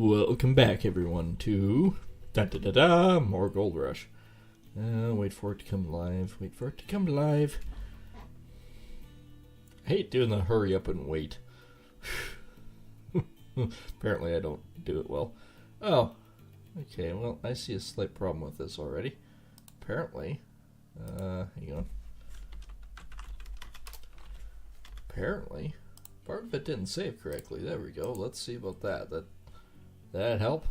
Welcome back, everyone, to more Gold Rush. Wait for it to come live. Wait for it to come live. I hate doing the hurry up and wait. Apparently I don't do it well. Oh, okay, well, I see a slight problem with this already. Apparently, hang on. Apparently, part of it didn't save correctly. There we go. Let's see about that. That help?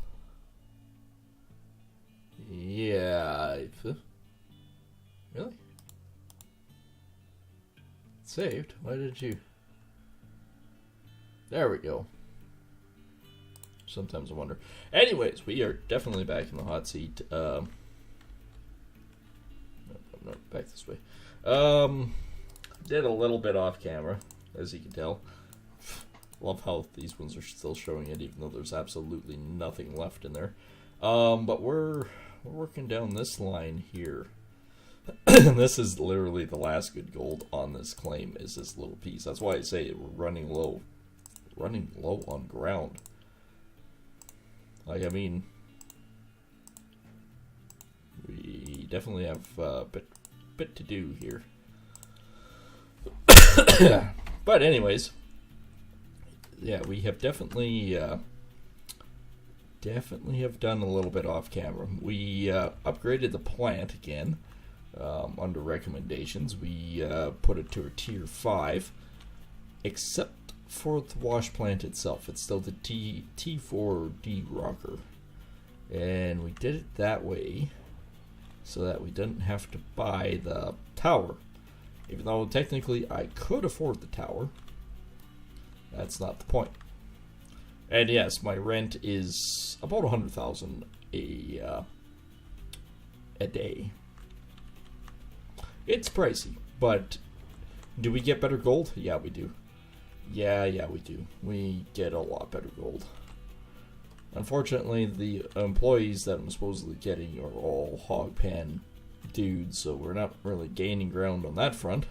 Yeah. Really? Saved? Why did you? There we go. Sometimes I wonder. Anyways, we are definitely back in the hot seat. No, back this way. Did a little bit off camera, as you can tell. Love how these ones are still showing it, even though there's absolutely nothing left in there. But we're working down this line here. This is literally the last good gold on this claim, is this little piece. That's why I say we're running low on ground. Like, I mean, we definitely have a bit to do here. But anyways, yeah, we have definitely have done a little bit off camera. We upgraded the plant again under recommendations. We put it to a tier 5, except for the wash plant itself. It's still the T4D rocker, and we did it that way so that we didn't have to buy the tower. Even though technically I could afford the tower, that's not the point. And yes, my rent is about 100,000 a day. It's pricey, but do we get better gold? Yeah, we do. Yeah, we do. We get a lot better gold. Unfortunately, the employees that I'm supposedly getting are all hog pan dudes, so we're not really gaining ground on that front.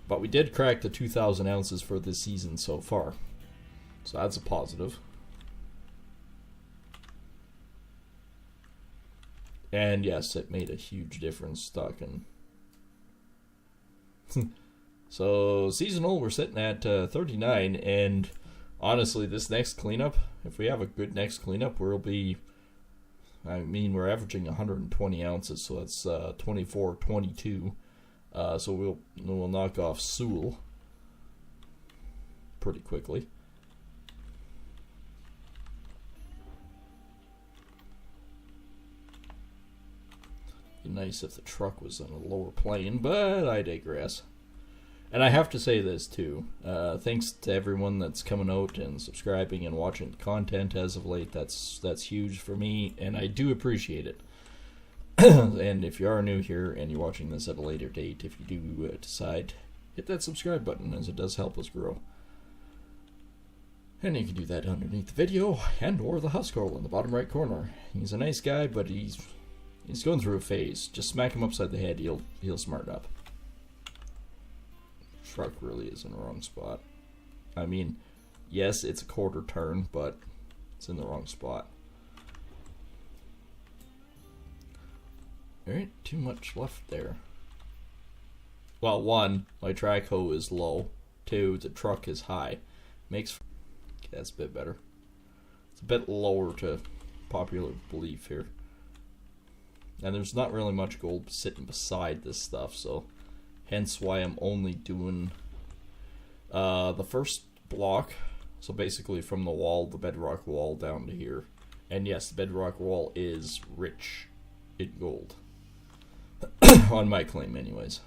But we did crack the 2,000 ounces for this season so far, so that's a positive. And yes, it made a huge difference stocking. So seasonal, we're sitting at 39, and honestly, this next cleanup, if we have a good next cleanup, we'll be, I mean, we're averaging 120 ounces, so that's 24, 22. So we'll knock off Sewell pretty quickly. Be nice if the truck was on a lower plane, but I digress. And I have to say this too. Thanks to everyone that's coming out and subscribing and watching the content as of late. That's huge for me, and I do appreciate it. And if you are new here and you're watching this at a later date, if you do decide, hit that subscribe button, as it does help us grow. And you can do that underneath the video, and or the Huskarl in the bottom right corner. He's a nice guy, but he's going through a phase. Just smack him upside the head, he'll smarten up. Truck really is in the wrong spot. I mean, yes, it's a quarter turn, but it's in the wrong spot. There ain't too much left there. Well, 1, my track hoe is low. 2, the truck is high. Okay, that's a bit better. It's a bit lower to popular belief here. And there's not really much gold sitting beside this stuff, so hence why I'm only doing the first block. So basically from the wall, the bedrock wall, down to here. And yes, the bedrock wall is rich in gold. On my claim anyways.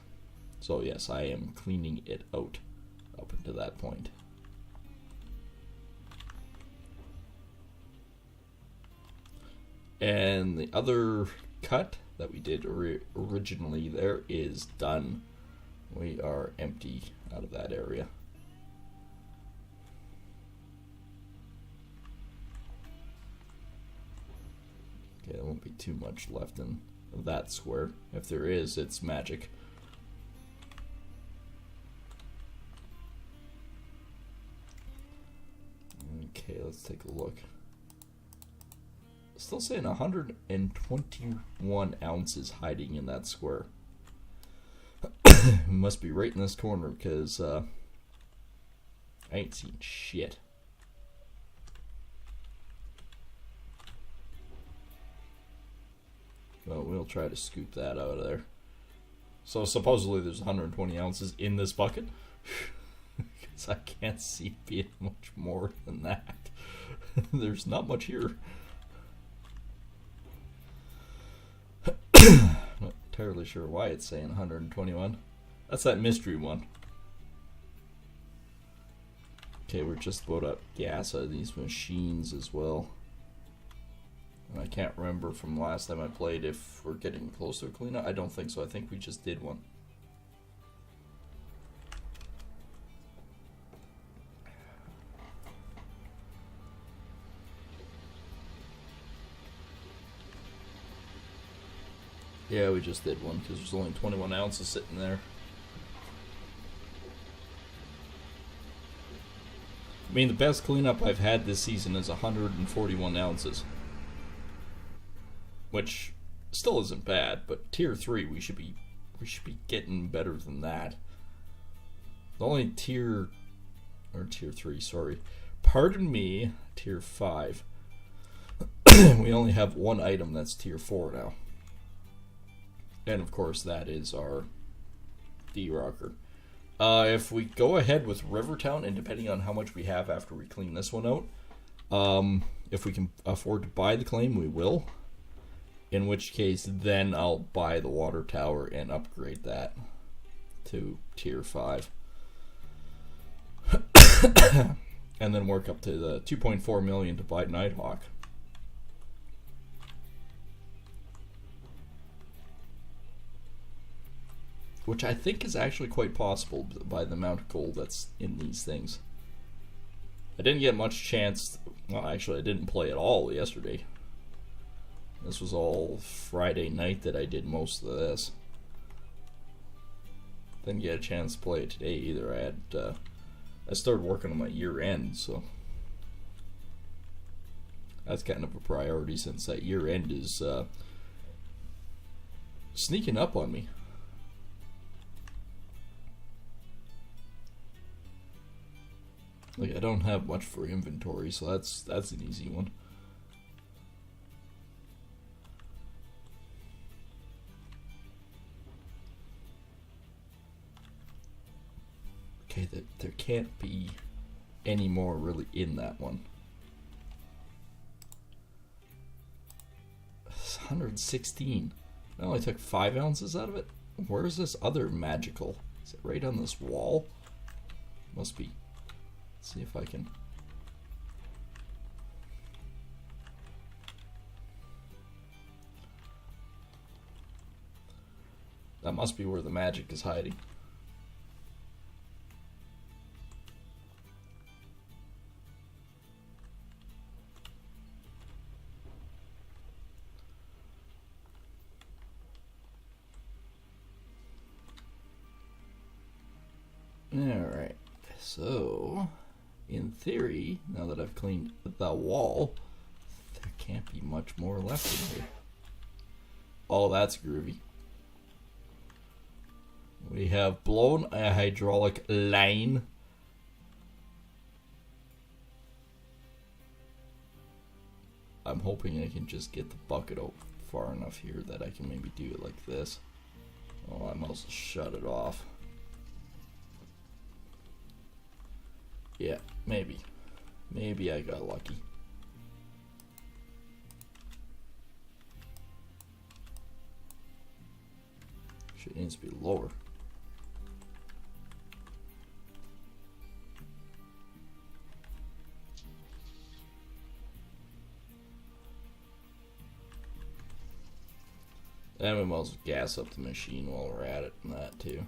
So yes, I am cleaning it out up until that point. And the other cut that we did originally there is done. We are empty out of that area. Okay, there won't be too much left in that square. If there is, it's magic. Okay, let's take a look. Still saying 121 ounces hiding in that square. Must be right in this corner because I ain't seen shit. Well, we'll try to scoop that out of there. So supposedly there's 120 ounces in this bucket. Because I can't see it being much more than that. There's not much here. Not entirely sure why it's saying 121. That's that mystery one. Okay, we're just about up gas out of these machines as well. And I can't remember from last time I played if we're getting close to a cleanup. I don't think so. I think we just did one. Yeah, we just did one because there's only 21 ounces sitting there. I mean, the best cleanup I've had this season is 141 ounces. Which still isn't bad, but tier 3 we should be getting better than that. The only tier 3, sorry. Pardon me, tier 5. We only have one item that's tier 4 now. And of course that is our D-Rocker. If we go ahead with Rivertown, and depending on how much we have after we clean this one out, if we can afford to buy the claim, we will. In which case, then I'll buy the water tower and upgrade that to tier 5. And then work up to the 2.4 million to buy Nighthawk. Which I think is actually quite possible by the amount of gold that's in these things. I didn't get much chance. Well, actually, I didn't play at all yesterday. This was all Friday night that I did most of this. Didn't get a chance to play it today either. I started working on my year end, so that's kind of a priority since that year end is sneaking up on me. Like, I don't have much for inventory, so that's an easy one. Okay, there can't be any more really in that one. It's 116. I only took 5 ounces out of it. Where is this other magical? Is it right on this wall? Must be. Let's see if I can. That must be where the magic is hiding. Alright, so in theory, now that I've cleaned the wall, there can't be much more left in here. Oh, that's groovy. We have blown a hydraulic line. I'm hoping I can just get the bucket out far enough here that I can maybe do it like this. Oh, I must shut it off. Yeah, maybe. Maybe I got lucky. Shit needs to be lower. And we might as well gas up the machine while we're at it and that too.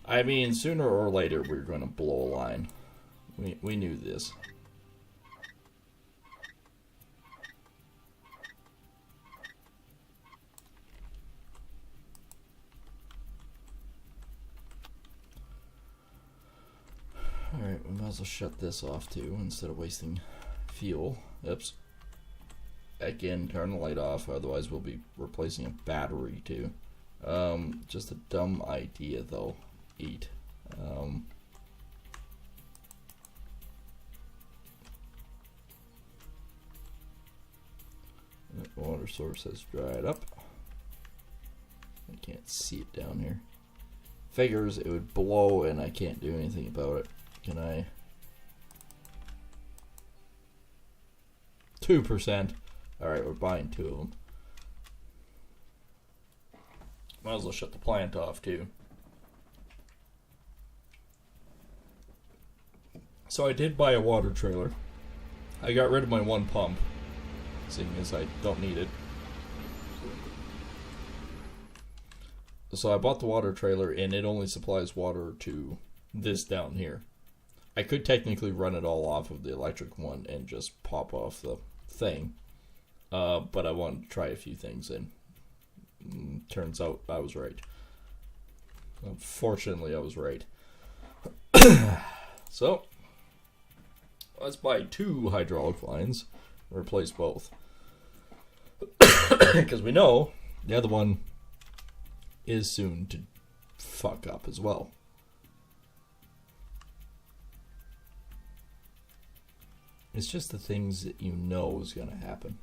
I mean, sooner or later we're going to blow a line. We knew this. Alright, we might as well shut this off too instead of wasting fuel. Oops. Again, turn the light off, otherwise we'll be replacing a battery too. Just a dumb idea though. Eat. That water source has dried up. I can't see it down here. Figures it would blow and I can't do anything about it. Can I? 2%. Alright, we're buying 2 of them. Might as well shut the plant off too. So I did buy a water trailer. I got rid of my one pump, seeing as I don't need it. So I bought the water trailer and it only supplies water to this down here. I could technically run it all off of the electric one and just pop off the thing. But I wanted to try a few things and turns out I was right. Unfortunately, I was right. So, let's buy 2 hydraulic lines and replace both. Because we know the other one is soon to fuck up as well. It's just the things that you know is going to happen.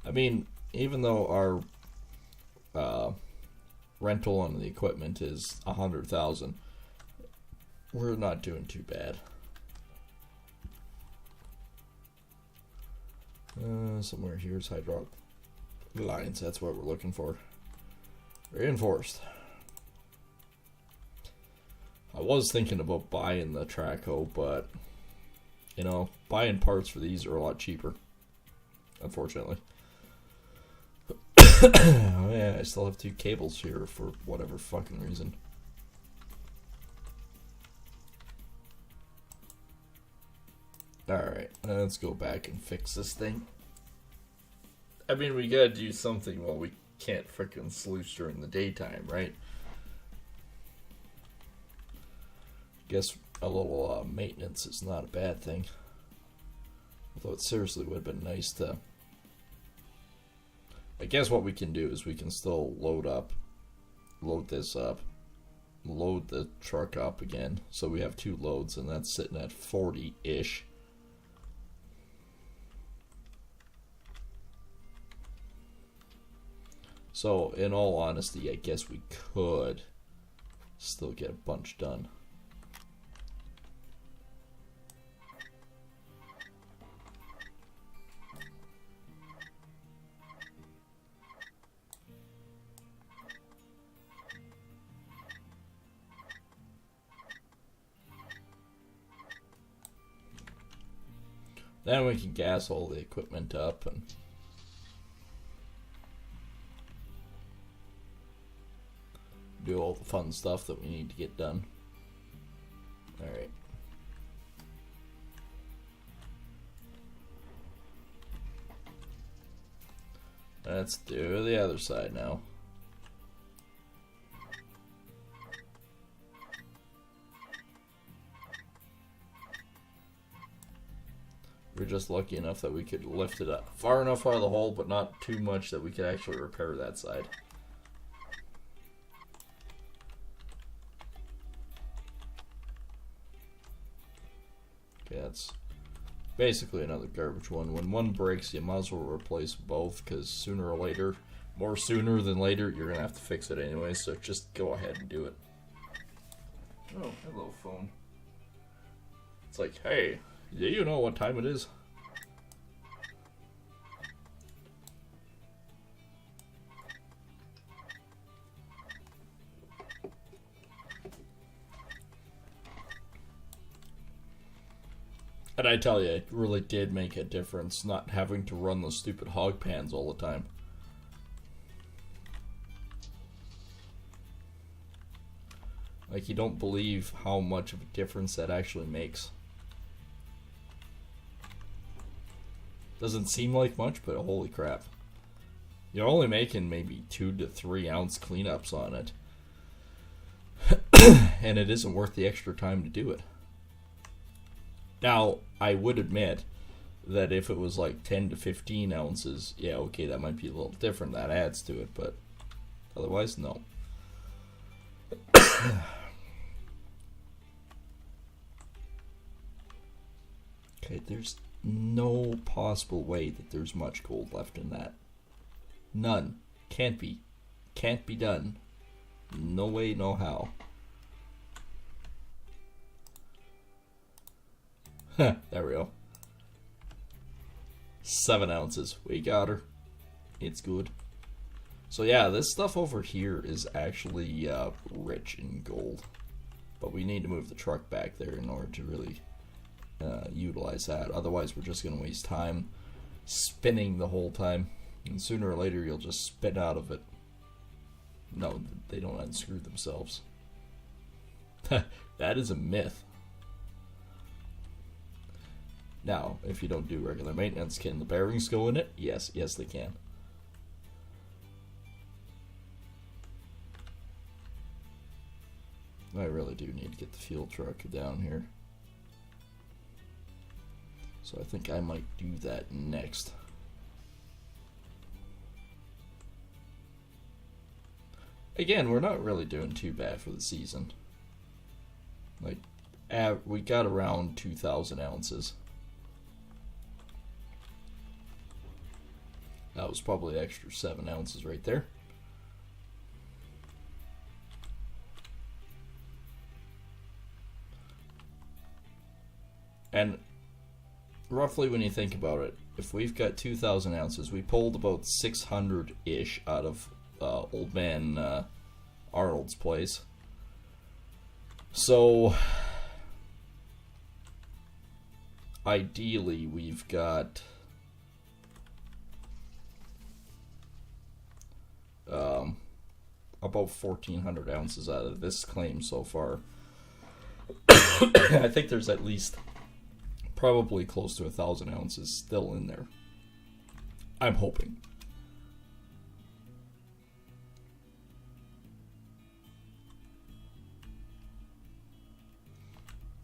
I mean, even though our rental on the equipment is $100,000, we're not doing too bad. Somewhere here's hydraulic lines. That's what we're looking for. Reinforced. I was thinking about buying the Traco, but you know, buying parts for these are a lot cheaper. Unfortunately. Oh yeah, I still have 2 cables here for whatever fucking reason. Alright, let's go back and fix this thing. I mean, we gotta do something while we can't frickin' sluice during the daytime, right? Guess a little maintenance is not a bad thing. Although it seriously would have been nice to... I guess what we can do is we can still load this up, load the truck up again, so we have 2 loads, and that's sitting at 40-ish. So, in all honesty, I guess we could still get a bunch done. Then we can gas all the equipment up and do all the fun stuff that we need to get done. Alright. Let's do the other side now. We're just lucky enough that we could lift it up far enough out of the hole, but not too much that we could actually repair that side. Okay, that's basically another garbage one. When one breaks, you might as well replace both, because sooner or later, more sooner than later, you're going to have to fix it anyway, so just go ahead and do it. Oh, hello, phone. It's like, hey, do you know what time it is? And I tell you, it really did make a difference not having to run those stupid hog pans all the time. Like, you don't believe how much of a difference that actually makes. Doesn't seem like much, but holy crap. You're only making maybe 2 to 3 ounce cleanups on it. And it isn't worth the extra time to do it. Now, I would admit that if it was like 10 to 15 ounces, yeah, okay, that might be a little different. That adds to it, but otherwise, no. Okay, there's no possible way that there's much gold left in that. None. Can't be. Can't be done. No way, no how. There we go. 7 ounces. We got her. It's good. So yeah, this stuff over here is actually rich in gold. But we need to move the truck back there in order to really utilize that. Otherwise, we're just going to waste time spinning the whole time. And sooner or later, you'll just spin out of it. No, they don't unscrew themselves. That is a myth. Now, if you don't do regular maintenance, can the bearings go in it? Yes, yes they can. I really do need to get the fuel truck down here. So I think I might do that next. Again, we're not really doing too bad for the season. Like, we got around 2,000 ounces. That was probably an extra 7 ounces right there. And roughly when you think about it, if we've got 2,000 ounces, we pulled about 600-ish out of old man Arnold's place. So ideally we've got about 1,400 ounces out of this claim so far. I think there's at least probably close to 1,000 ounces still in there. I'm hoping.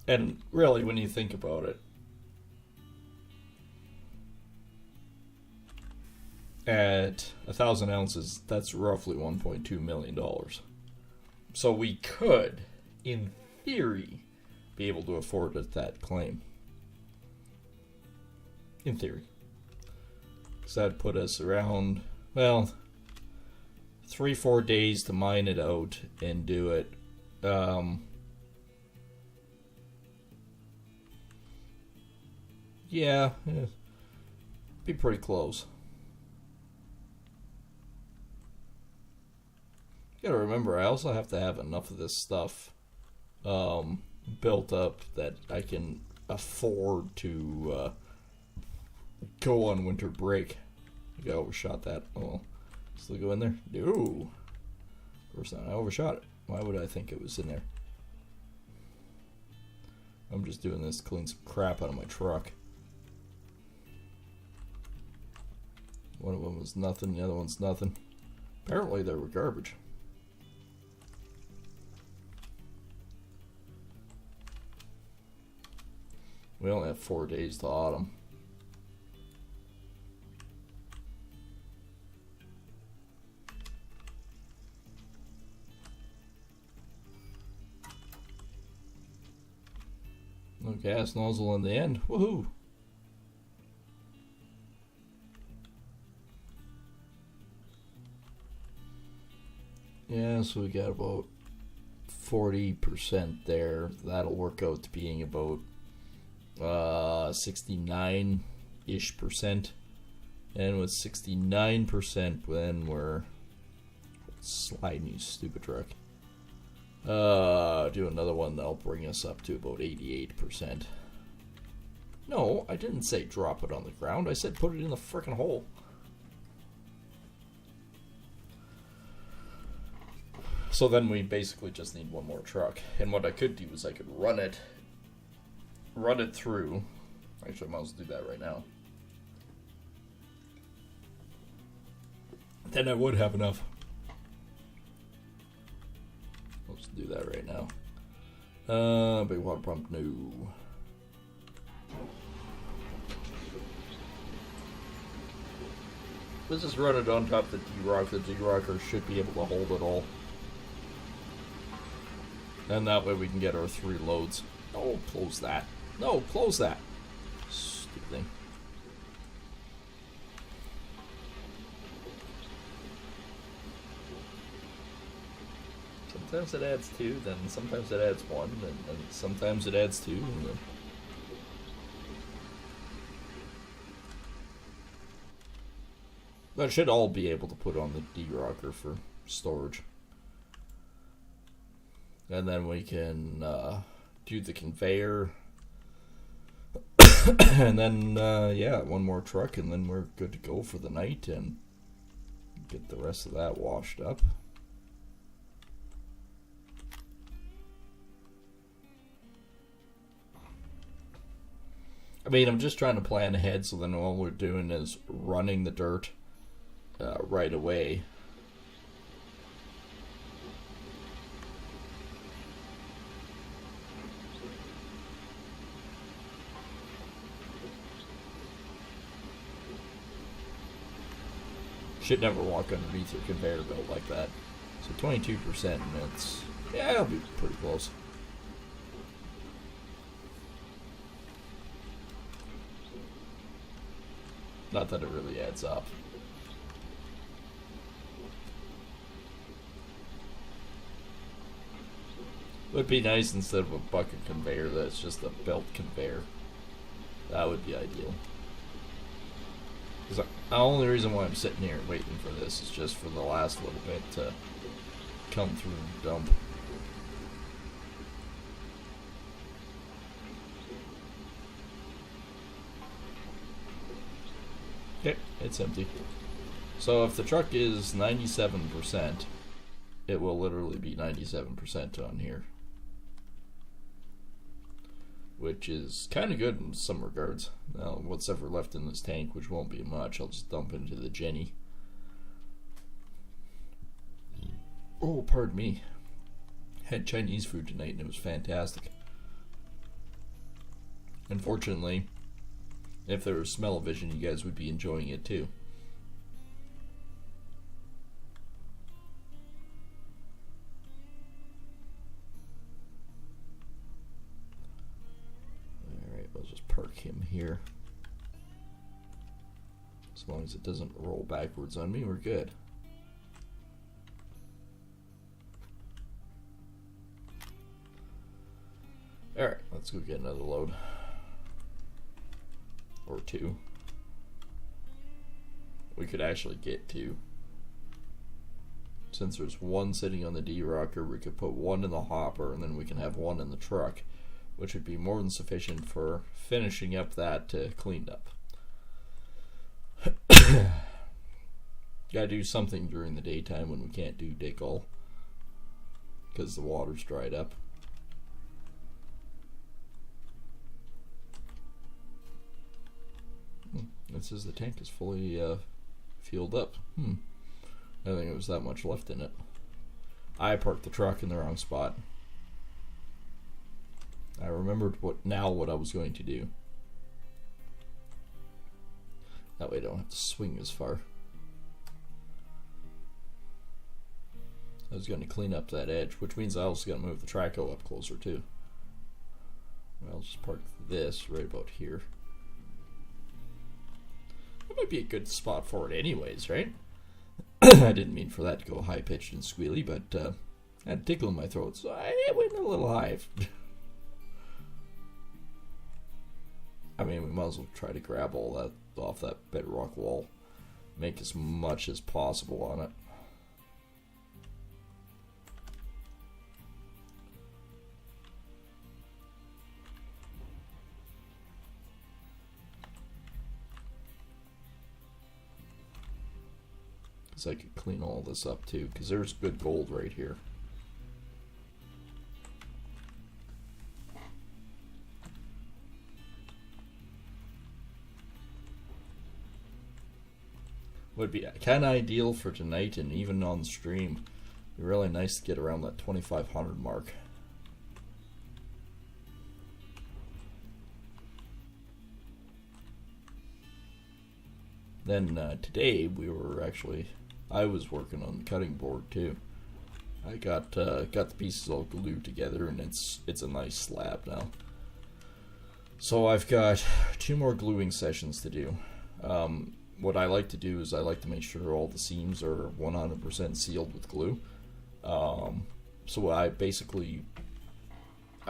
And really, when you think about it, at 1,000 ounces, that's roughly $1.2 million. So we could, in theory, be able to afford that claim. In theory. So that'd put us around, well, 3-4 days to mine it out and do it. Yeah, be pretty close. You gotta remember, I also have to have enough of this stuff built up that I can afford to go on winter break. I overshot that. Oh, still go in there? No. Of course not. I overshot it. Why would I think it was in there? I'm just doing this to clean some crap out of my truck. One of them was nothing, the other one's nothing. Apparently they were garbage. We only have 4 days to autumn. No gas nozzle in the end. Woohoo! Yeah, so we got about 40% there. That'll work out to being about 69-ish percent. And with 69%, then we're sliding, you stupid truck. Do another one that'll bring us up to about 88%. No, I didn't say drop it on the ground. I said put it in the frickin' hole. So then we basically just need one more truck. And what I could do is I could run it through. Actually, I might as well do that right now. Then I would have enough. Let's do that right now. Big water pump, no. Let's just run it on top of the D-Rock. The D-Rocker should be able to hold it all. And that way we can get our 3 loads. Oh, close that. No, close that. Stupid thing. Sometimes it adds 2, then sometimes it adds 1, and sometimes it adds 2, and then... But it should all be able to put on the D-Rocker for storage. And then we can do the conveyor. And then, yeah, one more truck, and then we're good to go for the night and get the rest of that washed up. I mean, I'm just trying to plan ahead so then all we're doing is running the dirt right away. Should never walk underneath your conveyor belt like that. So 22%, and it's, yeah, it'll be pretty close. Not that it really adds up. It would be nice instead of a bucket conveyor that's just a belt conveyor. That would be ideal. Because the only reason why I'm sitting here waiting for this is just for the last little bit to come through and dump. Okay, it's empty. So if the truck is 97%, it will literally be 97% on here. Which is kind of good in some regards. Now, what's ever left in this tank, which won't be much, I'll just dump into the Jenny. Oh, pardon me. Had Chinese food tonight and it was fantastic. Unfortunately, if there was smell-o-vision, you guys would be enjoying it too. Park him here. As long as it doesn't roll backwards on me, we're good. Alright, let's go get another load. Or 2. We could actually get 2. Since there's 1 sitting on the D-Rocker, we could put 1 in the hopper, and then we can have 1 in the truck, which would be more than sufficient for finishing up that cleaned up. Gotta do something during the daytime when we can't do dig all, because the water's dried up. It says the tank is fully filled up. I didn't think it was that much left in it. I parked the truck in the wrong spot. I remembered what I was going to do. That way I don't have to swing as far. I was going to clean up that edge, which means I also got to move the traco up closer too. I'll just park this right about here. That might be a good spot for it anyways, right? I didn't mean for that to go high-pitched and squealy, but I had a tickle in my throat, so I went a little high. I mean, we might as well try to grab all that off that bedrock wall. Make as much as possible on it. Because I could clean all this up too, because there's good gold right here. Would be kind of ideal for tonight and even on stream. It'd be really nice to get around that 2500 mark. Then today I was working on the cutting board too. I got the pieces all glued together, and it's a nice slab now. So I've got 2 more gluing sessions to do. What I like to do is I like to make sure all the seams are 100% sealed with glue. So I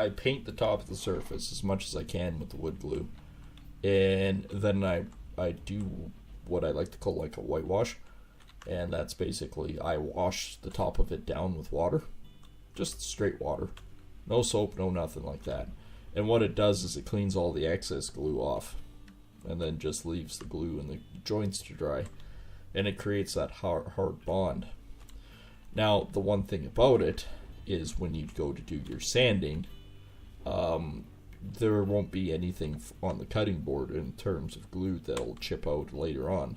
paint the top of the surface as much as I can with the wood glue, and then I do what I like to call like a whitewash, and that's basically I wash the top of it down with water, just straight water, no soap, no nothing like that. And what it does is it cleans all the excess glue off, and then just leaves the glue and the joints to dry, and it creates that hard bond. Now, the one thing about it is when you go to do your sanding, there won't be anything on the cutting board in terms of glue that'll chip out later on.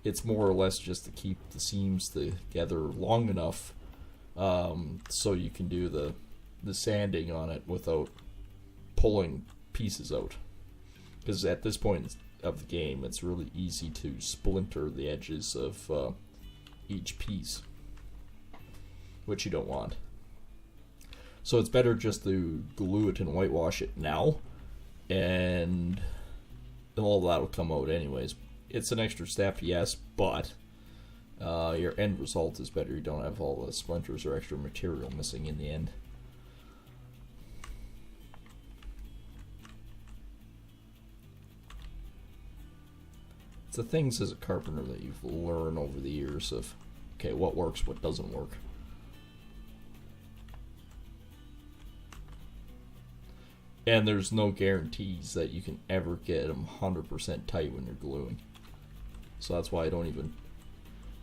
It's more or less just to keep the seams together long enough so you can do the sanding on it without pulling pieces out. Because at this point of the game, it's really easy to splinter the edges of each piece, which you don't want. So it's better just to glue it and whitewash it now, and all that'll come out anyways. It's an extra step, yes, but your end result is better. You don't have all the splinters or extra material missing in the end. It's the things as a carpenter that you've learned over the years of, okay, what works, what doesn't work. And there's no guarantees that you can ever get them 100% tight when you're gluing. So that's why I don't even...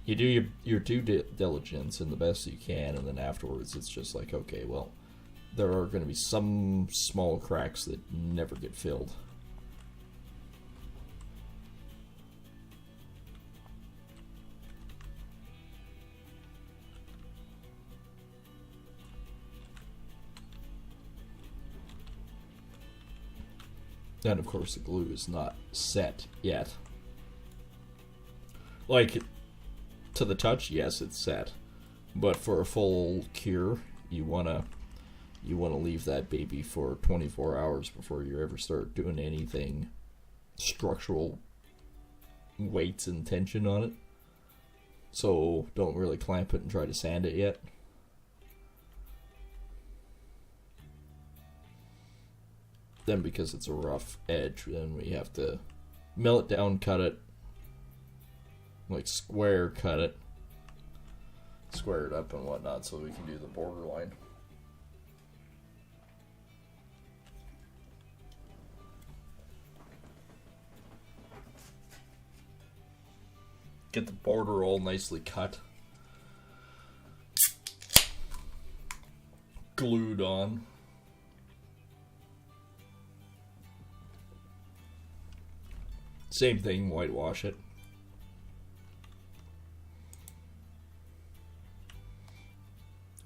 You do your due diligence and the best you can, and then afterwards it's just like, okay, well, there are going to be some small cracks that never get filled. And of course the glue is not set yet. Like, to the touch, yes, it's set. But for a full cure, you wanna leave that baby for 24 hours before you ever start doing anything structural weights and tension on it. So don't really clamp it and try to sand it yet. Then because it's a rough edge, then we have to mill it down, cut it, like square cut it, square it up and whatnot so we can do the borderline. Get the border all nicely cut, glued on. Same thing, whitewash it.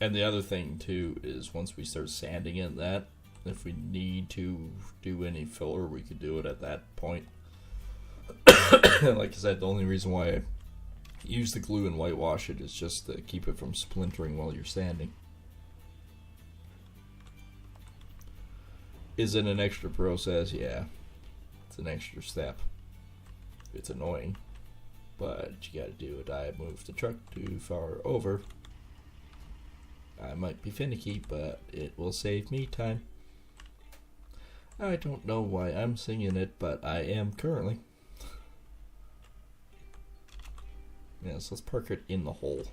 And the other thing too is once we start sanding in that, if we need to do any filler, we could do it at that point. Like I said, the only reason why I use the glue and whitewash it is just to keep it from splintering while you're sanding. Is it an extra process? Yeah, it's an extra step. It's annoying, but you gotta do it. I moved the truck too far over. I might be finicky, but it will save me time. I don't know why I'm singing it, but I am currently. Yes, let's park it in the hole.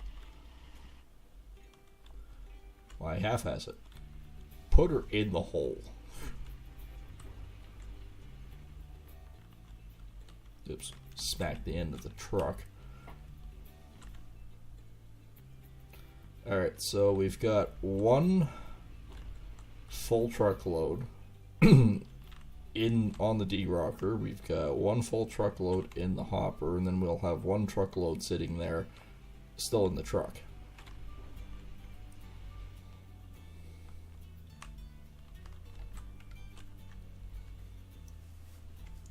Why half-ass it? Put her in the hole. Oops, smacked the end of the truck. Alright, so we've got one full truckload on the D-rocker. We've got one full truckload in the hopper, and then we'll have one truckload sitting there still in the truck.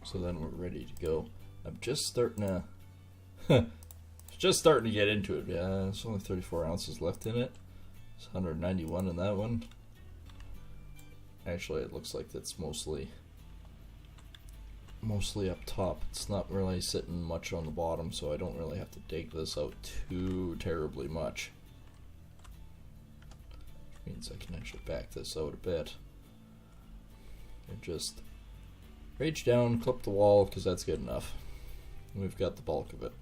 So So then we're ready to go. I'm just starting to just starting to get into it. Yeah, there's only 34 ounces left in it. It's 191 in that one. Actually, it looks like that's mostly up top. It's not really sitting much on the bottom, so I don't really have to dig this out too terribly much. Which means I can actually back this out a bit. And just reach down, clip the wall, because that's good enough. We've got the bulk of it.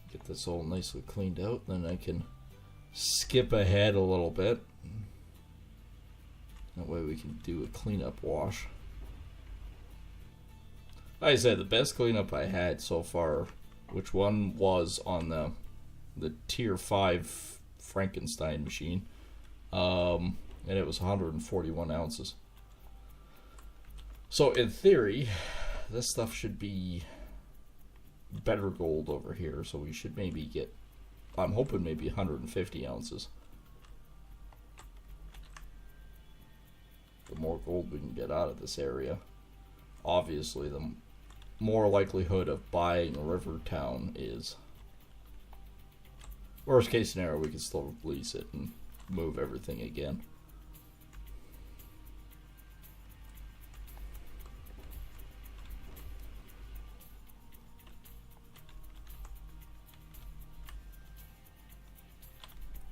Get this all nicely cleaned out, then I can skip ahead a little bit. That way we can do a cleanup wash. Like I said, the best cleanup I had so far, which one was on the tier 5 Frankenstein machine, and it was 141 ounces. So in theory, this stuff should be better gold over here, so we should maybe get, I'm hoping maybe 150 ounces. The more gold we can get out of this area, obviously the more likelihood of buying a river town is. Worst case scenario, we can still lease it and move everything again.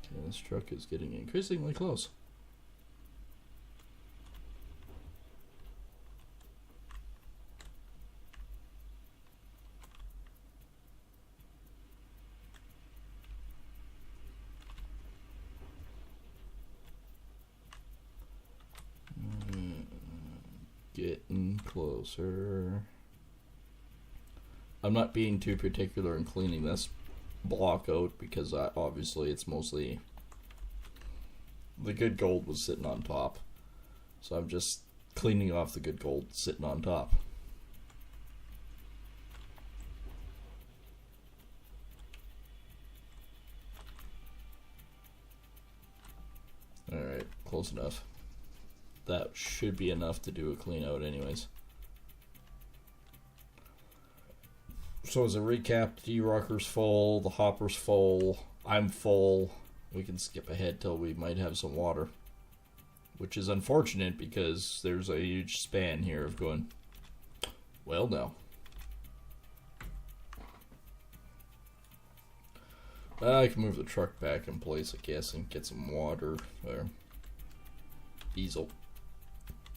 Okay, this truck is getting increasingly close. Getting closer. I'm not being too particular in cleaning this block out because obviously it's mostly the good gold was sitting on top. So I'm just cleaning off the good gold sitting on top. Alright, close enough. That should be enough to do a clean out anyways. So as a recap, the D-Rocker's full, the hopper's full, I'm full. We can skip ahead till we might have some water. Which is unfortunate because there's a huge span here of going, well, no. I can move the truck back in place, I guess, and get some water or diesel.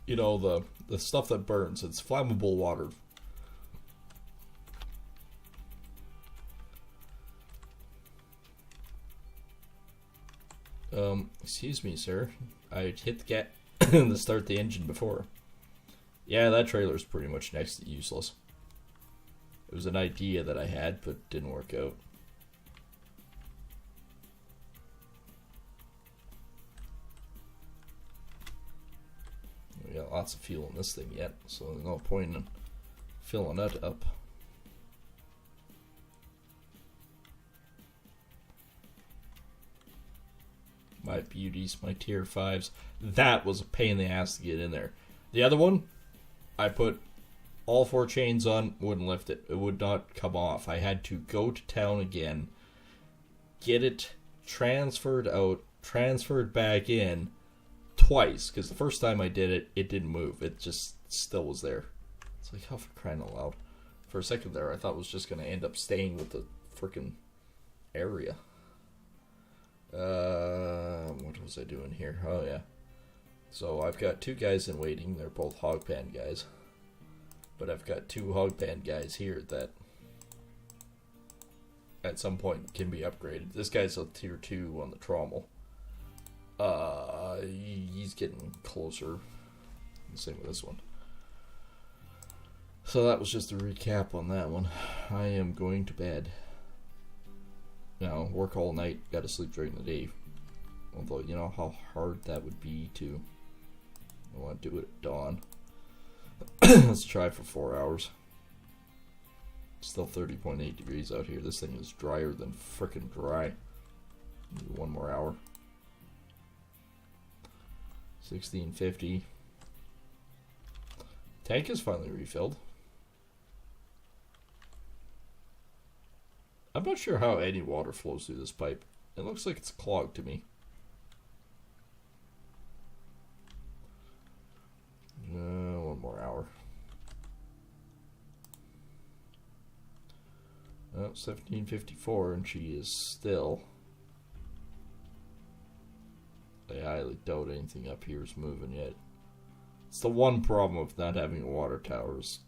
You know, the stuff that burns. It's flammable water. Excuse me, sir. I hit the gas to start the engine before. Yeah, that trailer's pretty much next to useless. It was an idea that I had, but didn't work out. We got lots of fuel in this thing yet, so there's no point in filling it up. My beauties, my tier 5s. That was a pain in the ass to get in there. The other one, I put all 4 chains on, wouldn't lift it. It would not come off. I had to go to town again, get it transferred out, transferred back in twice, because the first time I did it, it didn't move. It just still was there. It's like, oh, for crying out loud. For a second there, I thought it was just going to end up staying with the freaking area. What was I doing here? Oh, yeah. So I've got 2 guys in waiting. They're both hog pan guys. But I've got 2 hog pan guys here that at some point can be upgraded. This guy's a tier 2 on the trommel. He's getting closer. Same with this one. So that was just a recap on that one. I am going to bed. Now, work all night, gotta sleep during the day. Although, you know how hard that would be to... I want to do it at dawn. Let's try for 4 hours. Still 30.8 degrees out here. This thing is drier than frickin' dry. Maybe 1 more hour. 1650. Tank is finally refilled. I'm not sure how any water flows through this pipe. It looks like it's clogged to me. 1 more hour. Oh, 1754, and she is still. I highly doubt anything up here is moving yet. It's the one problem with not having a water tower is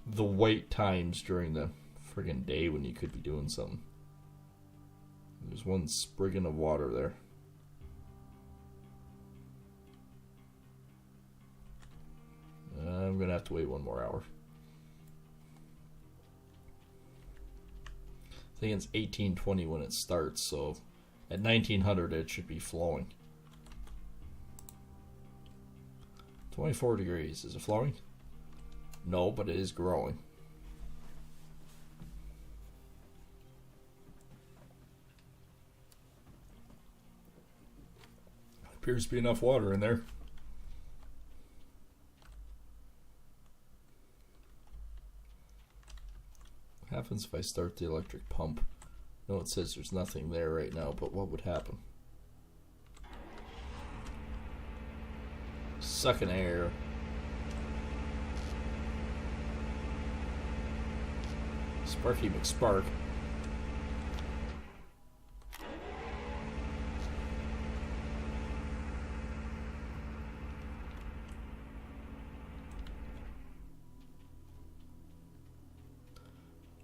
the wait times during the friggin' day when you could be doing something. There's one spriggin' of water there. I'm gonna have to wait 1 more hour. I think it's 1820 when it starts, so at 1900 it should be flowing. 24 degrees. Is it flowing? No, but it is growing. Appears to be enough water in there. What happens if I start the electric pump? No, it says there's nothing there right now, but what would happen? Sucking air. Sparky McSpark.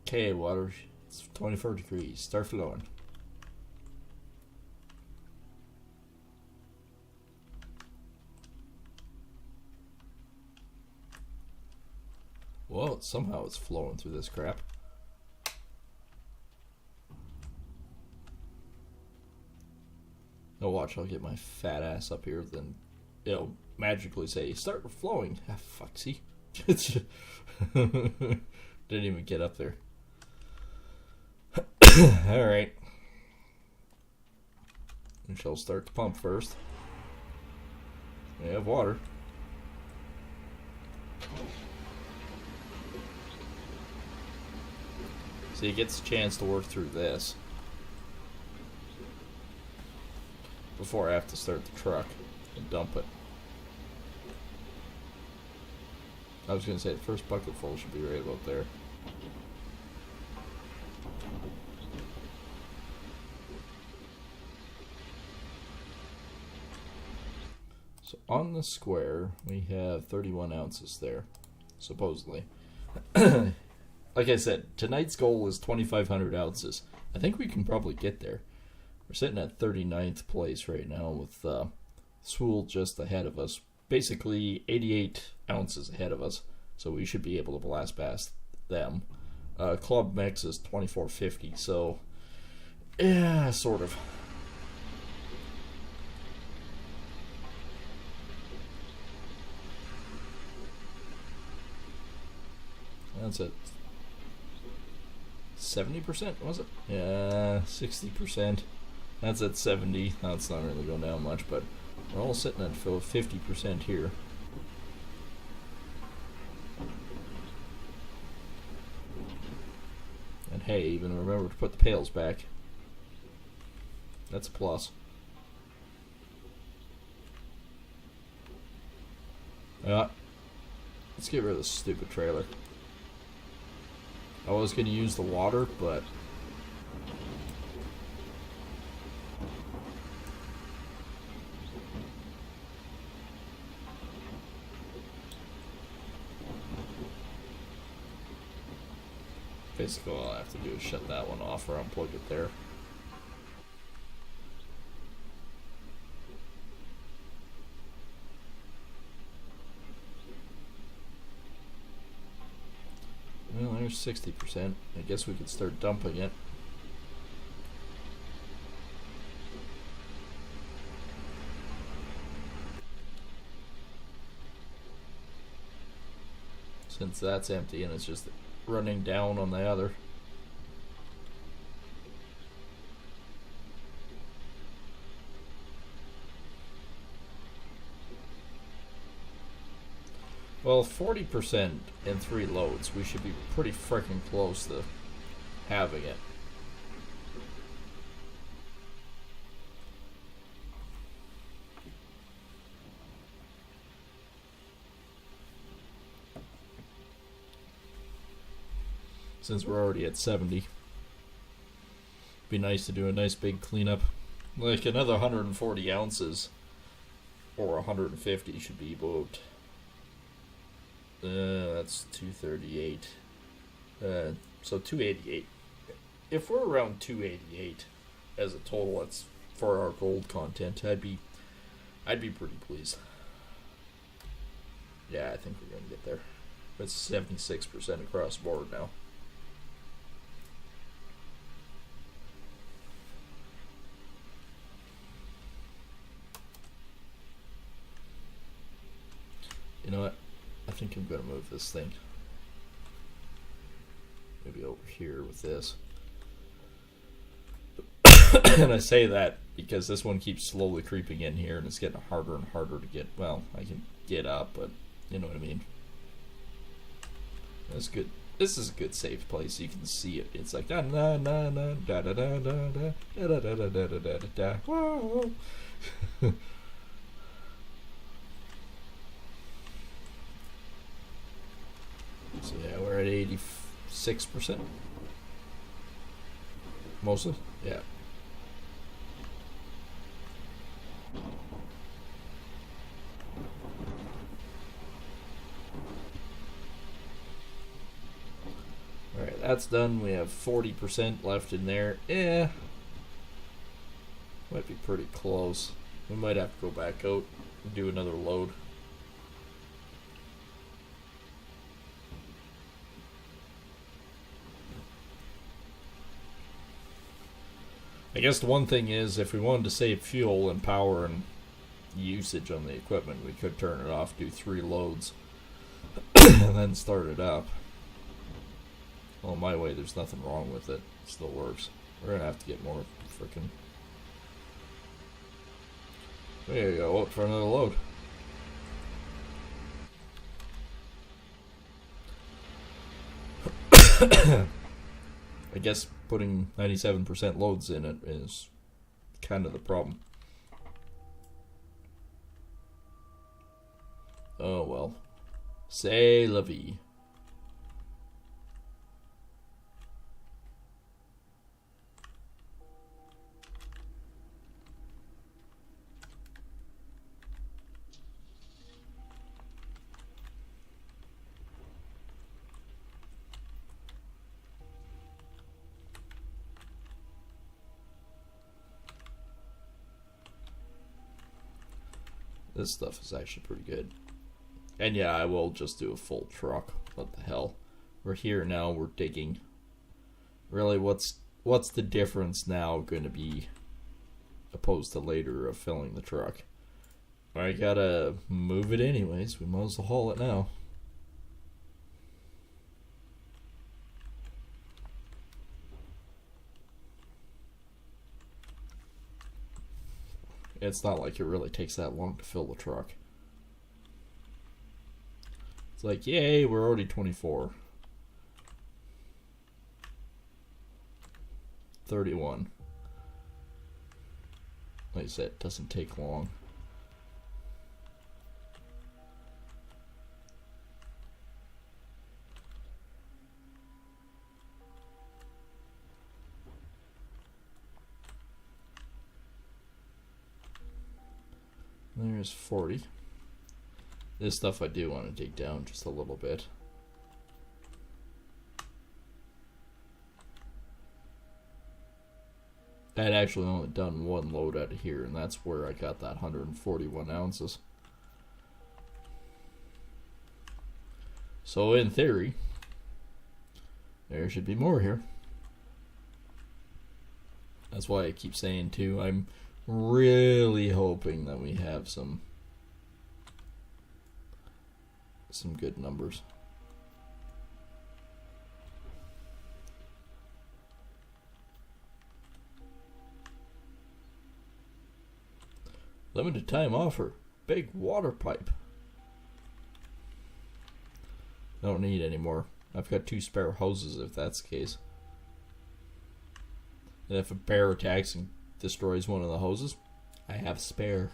Okay, water. It's 24 degrees. Start flowing. Well, somehow it's flowing through this crap. Oh, watch, I'll get my fat ass up here, then it'll magically say, start flowing. Ah, fuck, see? Didn't even get up there. Alright. We shall start the pump first. We have water. See, it gets a chance to work through this before I have to start the truck and dump it. I was going to say the first bucket full should be right about there. So on the square, we have 31 ounces there, supposedly. Like I said, tonight's goal is 2,500 ounces. I think we can probably get there. We're sitting at 39th place right now with Swool just ahead of us. Basically 88 ounces ahead of us. So we should be able to blast past them. Club Mix is 2450, so yeah, sort of. That's it. 70%, was it? Yeah, 60%. That's at 70. That's not really going down much, but we're all sitting at 50% here. And hey, even remember to put the pails back. That's a plus. Let's get rid of this stupid trailer. I was going to use the water, but basically all I have to do is shut that one off or unplug it there. Well, there's 60%. I guess we could start dumping it. Since that's empty and it's just running down on the other. Well, 40% in 3 loads. We should be pretty freaking close to having it. Since we're already at 70. Be nice to do a nice big cleanup. Like another 140 ounces or 150 should be about. That's 238. So 288. If we're around 288 as a total, that's for our gold content. I'd be pretty pleased. Yeah, I think we're gonna get there. It's 76% across the board now. You know what? I think I'm going to move this thing. Maybe over here with this. And I say that because this one keeps slowly creeping in here and it's getting harder and harder to get. Well, I can get up, but you know what I mean. That's good. This is a good safe place. You can see it. It's like da da da da da da da da da da da da da da da. Whoa. So yeah, we're at 86%. Mostly? Yeah. Alright, that's done. We have 40% left in there. Yeah. Might be pretty close. We might have to go back out and do another load. I guess the one thing is, if we wanted to save fuel and power and usage on the equipment, we could turn it off, do 3 loads, and then start it up. Well, my way, there's nothing wrong with it. It still works. We're going to have to get more freaking... There you go, out for another load. I guess putting 97% loads in it is kind of the problem. Oh well. C'est la vie. This stuff is actually pretty good. And yeah, I will just do a full truck. What the hell? We're here now, we're digging. Really, what's the difference now going to be opposed to later of filling the truck? I gotta move it anyways. We might as well haul it now. It's not like it really takes that long to fill the truck. It's like, yay, we're already 24. 31. Like I said, it doesn't take long. There's 40. This stuff I do want to dig down just a little bit. I had actually only done 1 load out of here, and that's where I got that 141 ounces. So in theory, there should be more here. That's why I keep saying too, I'm really hoping that we have some good numbers. Limited time offer. Big water pipe. I don't need any more. I've got 2 spare hoses if that's the case. And if a bear attacks and destroys one of the hoses, I have spare.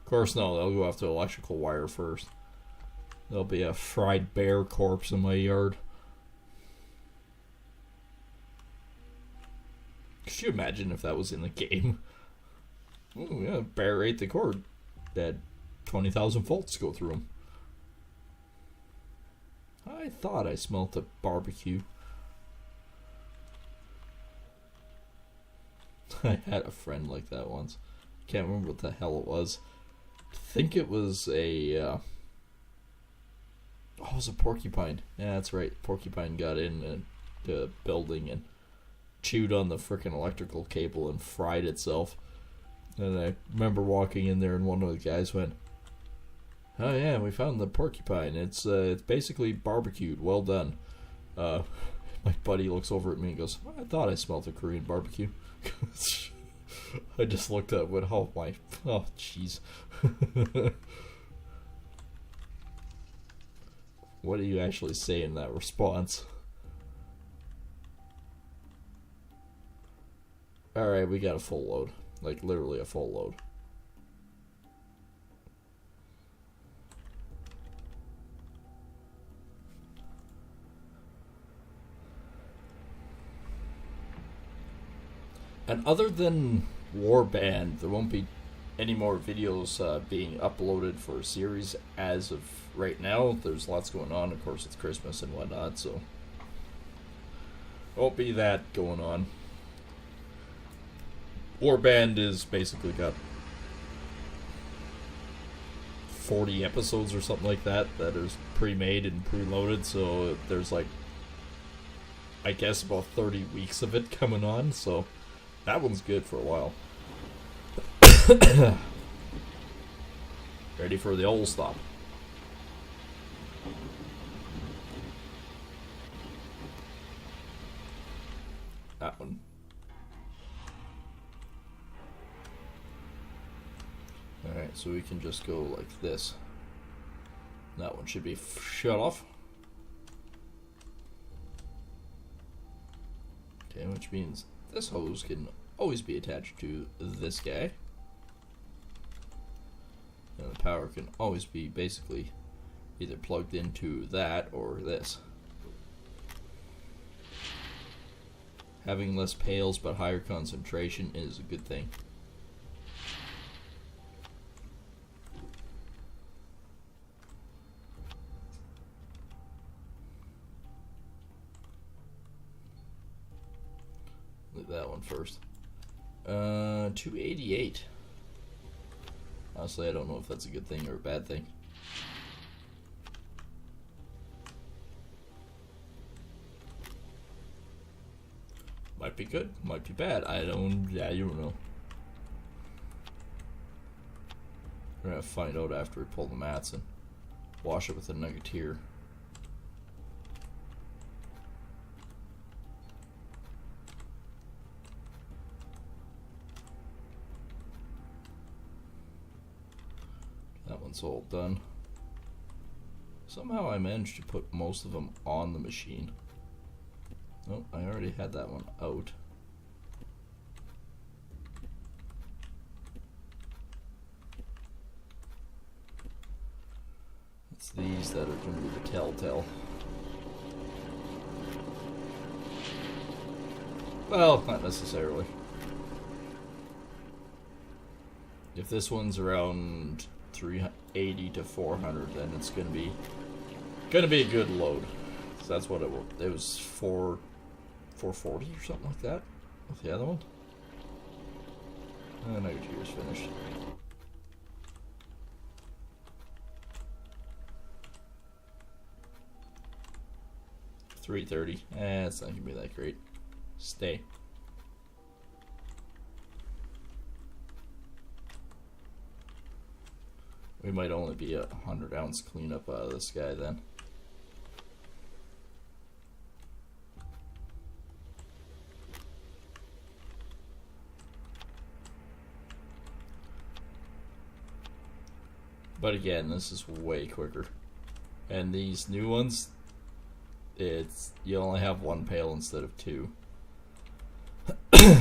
Of course, no, they'll go after electrical wire first. There'll be a fried bear corpse in my yard. Could you imagine if that was in the game? Oh yeah, bear ate the cord. That 20,000 volts go through him. I thought I smelt a barbecue. I had a friend like that once. Can't remember what the hell it was. I think it was a... it was a porcupine. Yeah, that's right. Porcupine got in the building and chewed on the frickin' electrical cable and fried itself. And I remember walking in there and one of the guys went, "Oh yeah, we found the porcupine. It's basically barbecued. Well done." My buddy looks over at me and goes, "I thought I smelled a Korean barbecue." I just looked up and went, oh jeez. What do you actually say in that response? Alright, we got a full load. Like, literally a full load. And other than Warband, there won't be any more videos being uploaded for a series as of right now. There's lots going on. Of course, it's Christmas and whatnot, so won't be that going on. Warband is basically got 40 episodes or something like that is pre-made and preloaded, so there's like, I guess, about 30 weeks of it coming on, so that one's good for a while. Ready for the old stop. That one. Alright, so we can just go like this. That one should be shut off. Okay, which means this hose can always be attached to this guy. And the power can always be basically either plugged into that or this. Having less pails but higher concentration is a good thing. Leave that one first. 288. Honestly, I don't know if that's a good thing or a bad thing. Might be good, might be bad. You don't know. We're gonna find out after we pull the mats and wash it with a nuggeteer. That one's all done. Somehow I managed to put most of them on the machine. Oh, I already had that one out. It's these that are going to be the telltale. Well, not necessarily. If this one's around 380 to 400, then it's gonna be a good load. So that's what it was. It was 440 or something like that with the other one. And your tear's finished. $330. It's not gonna be that great. Stay. We might only be a 100-ounce cleanup out of this guy then. But again, this is way quicker. And these new ones, you only have one pail instead of two. Let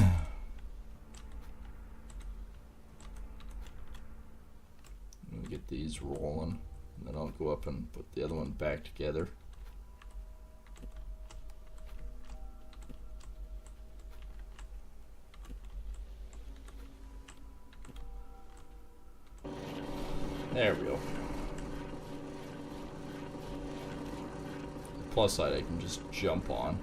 me get these rolling, and then I'll go up and put the other one back together. There we go. The plus side I can just jump on.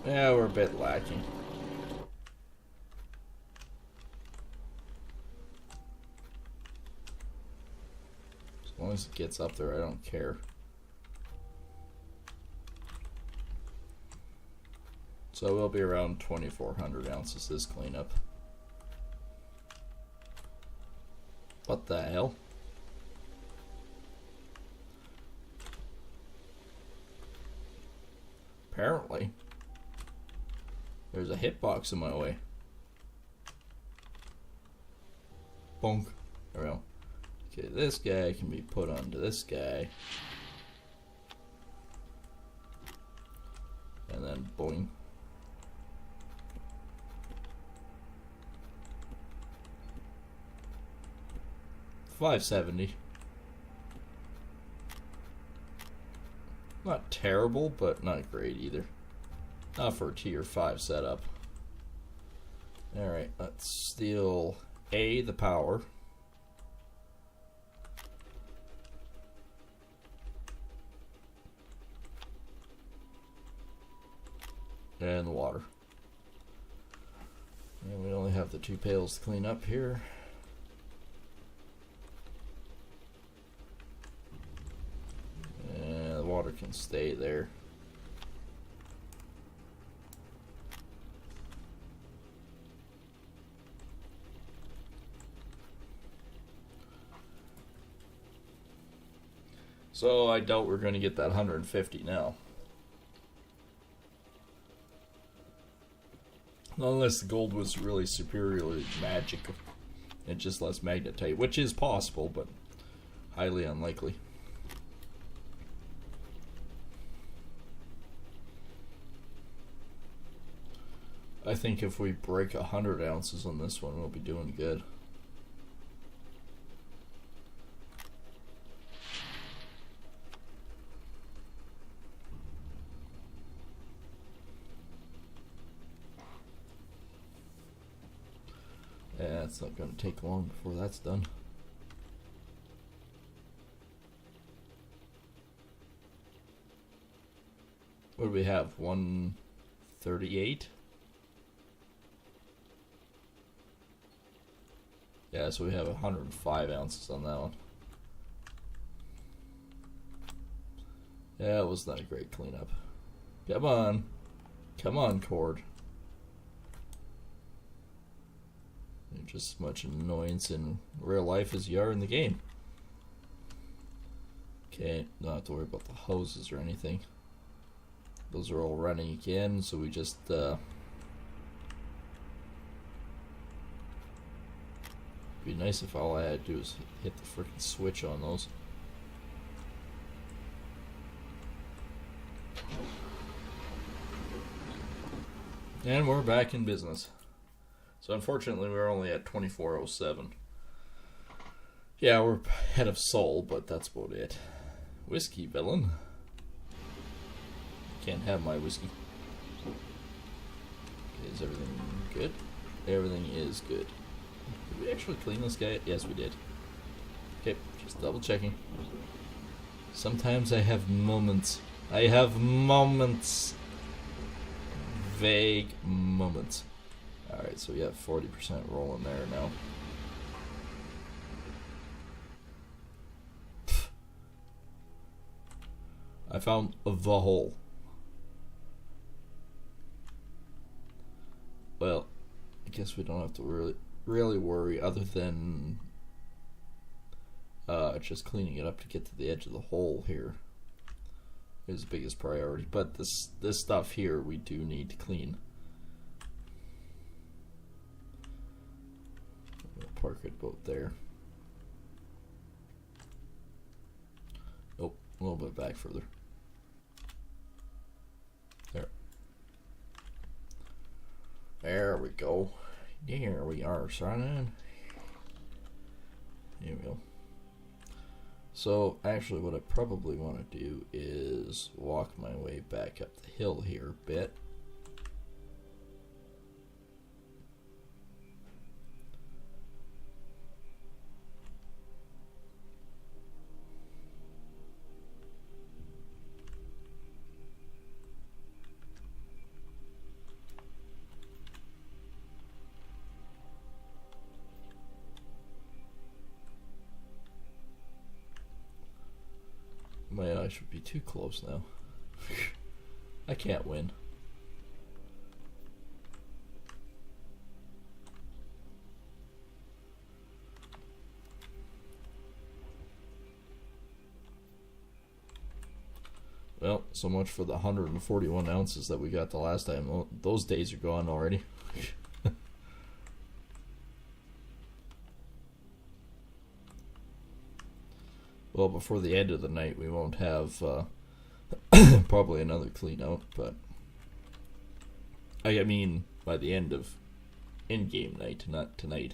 Yeah, we're a bit lacking. As long as it gets up there, I don't care. So we'll be around 2,400 ounces this cleanup. What the hell? Apparently, there's a hitbox in my way. Bonk. There we go. Okay, this guy can be put onto this guy. And then boing. $570. Not terrible, but not great either. Not for a tier 5 setup. Alright, let's steal the power. And the water. And we only have the 2 pails to clean up here. And the water can stay there. So I doubt we're going to get that 150 now. Unless the gold was really superiorly magical. It just less magnetite, which is possible, but highly unlikely. I think if we break 100 ounces on this one, we'll be doing good. Yeah, it's not going to take long before that's done. What do we have? 138? Yeah, so we have 105 ounces on that one. Yeah, it was not a great cleanup. Come on. Come on, cord. You're just as much annoyance in real life as you are in the game. Okay, don't have to worry about the hoses or anything. Those are all running again, so we just be nice if all I had to do is hit the freaking switch on those. And we're back in business. So unfortunately we're only at 2407. Yeah, we're ahead of Sol, but that's about it. Whiskey, villain. Can't have my whiskey. Okay, is everything good? Everything is good. Did we actually clean this guy? Yes, we did. Okay, just double checking. Sometimes I have moments. I have moments. Vague moments. Alright, so we have 40% rolling there now. I found the hole. Well, I guess we don't have to really worry other than Just cleaning it up to get to the edge of the hole here is the biggest priority. But this stuff here we do need to clean. We'll park it about there. Nope, a little bit back further. There we go. There we are, son. There we go. So, actually, what I probably want to do is walk my way back up the hill here a bit. Man, I should be too close now. I can't win. Well, so much for the 141 ounces that we got the last time. Those days are gone already. Well, before the end of the night, we won't have probably another clean out, but I mean by the end of in-game night, not tonight.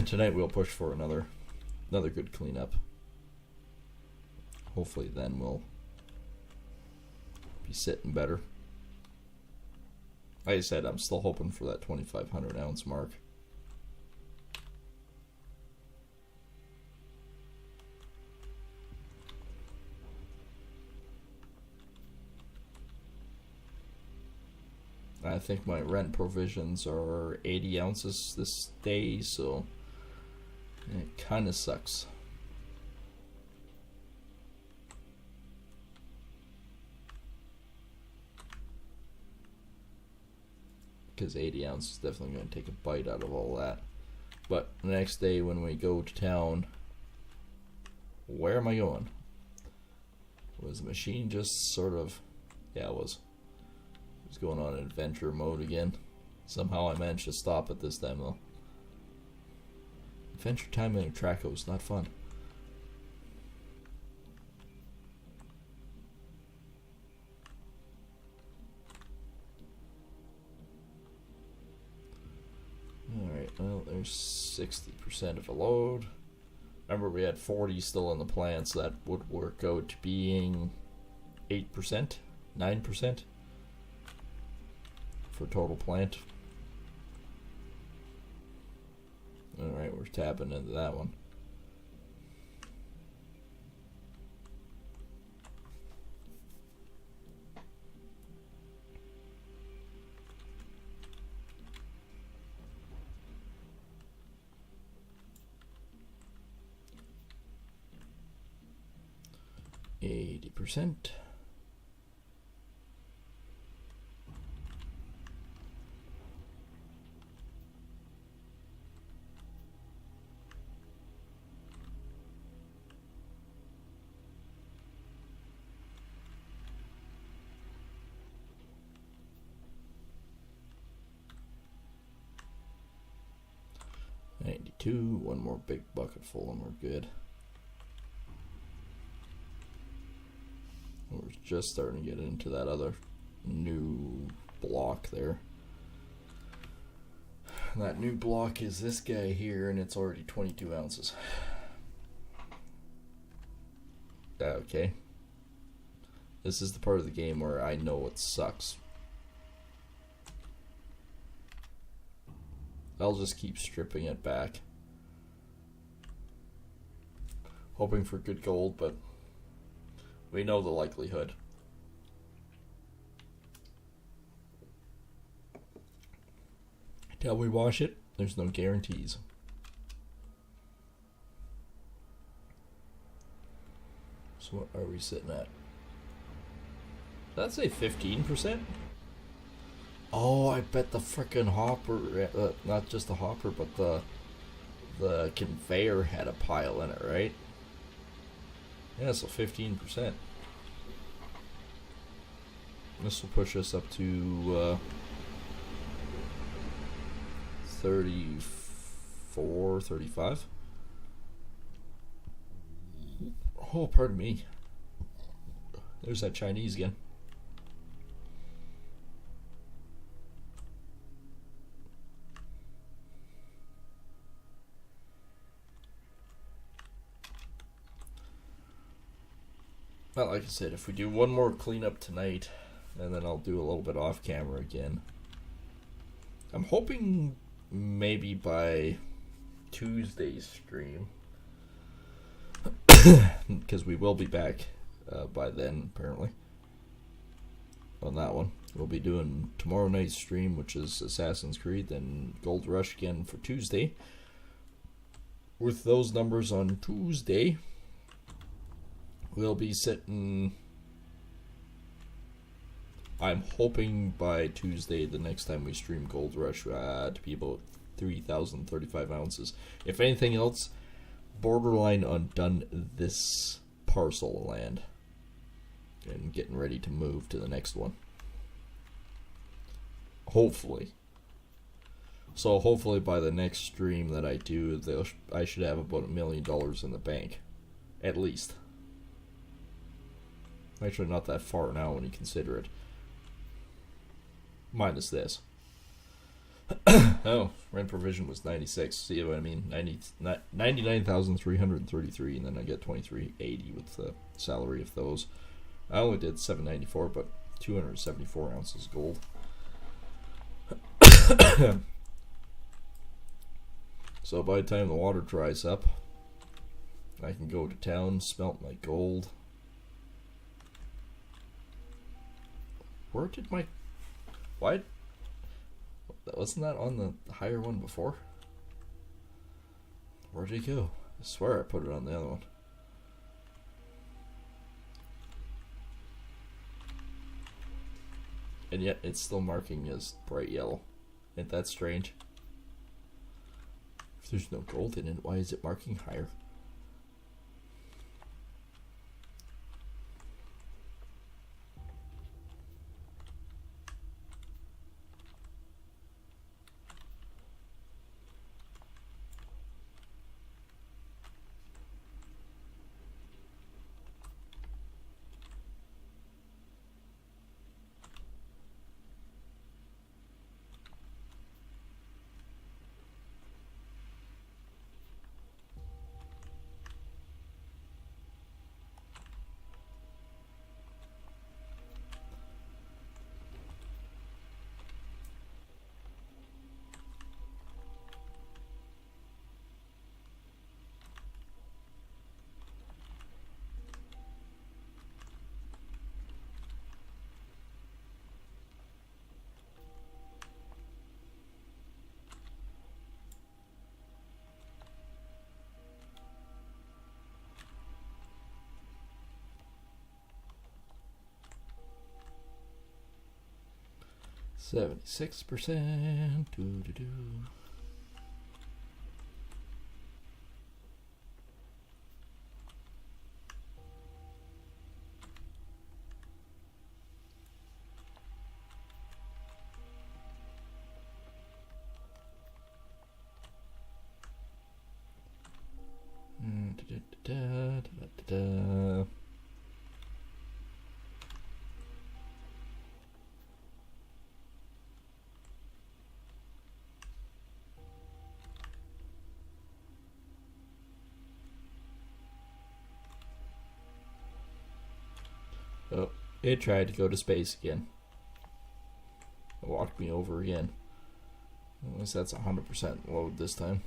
Tonight we'll push for another good cleanup. Hopefully, then we'll be sitting better. Like I said, I'm still hoping for that 2,500 ounce mark. I think my rent provisions are 80 ounces this day, so it kind of sucks. Because 80 ounces is definitely going to take a bite out of all that. But the next day when we go to town, where am I going? Was the machine just sort of... Yeah, it was. Going on adventure mode again. Somehow I managed to stop it this time though. Adventure time in a Traco is not fun. Alright, well there's 60% of a load. Remember we had 40 still in the plant, so that would work out to being 8%? 9%? For total plant. Alright, we're tapping into that one. %. One more big bucket full and we're good. We're just starting to get into that other new block there. That new block is this guy here, and it's already 22 ounces. Okay. This is the part of the game where I know it sucks. I'll just keep stripping it back. Hoping for good gold, but we know the likelihood. Until we wash it, there's no guarantees. So what are we sitting at? Did that say 15%? Oh, I bet the frickin' hopper, not just the hopper, but the conveyor had a pile in it, right? Yeah, so 15%. This will push us up to 34, 35. Oh, pardon me. There's that Chinese again. Well, like I said, if we do one more cleanup tonight, and then I'll do a little bit off camera again. I'm hoping maybe by Tuesday's stream, because we will be back by then, apparently, on that one. We'll be doing tomorrow night's stream, which is Assassin's Creed, then Gold Rush again for Tuesday. With those numbers on Tuesday, we'll be sitting, I'm hoping by Tuesday, the next time we stream Gold Rush, to be about 3,035 ounces. If anything else, borderline undone this parcel of land. And getting ready to move to the next one. Hopefully. So hopefully by the next stream that I do, I should have about $1 million in the bank. At least. Actually not that far now when you consider it. Minus this. Oh, rent provision was 96. See what I mean? 99,333, and then I get 2380 with the salary of those. I only did 794, but 274 ounces gold. So by the time the water dries up, I can go to town, smelt my gold. Where did my... Why? Wasn't that on the higher one before? Where'd it go? I swear I put it on the other one. And yet it's still marking as bright yellow. Ain't that strange? If there's no gold in it, why is it marking higher? %. Doo-doo-doo. Da-da-da-da-da-da. Oh, it tried to go to space again. It walked me over again. At least that's 100% load this time.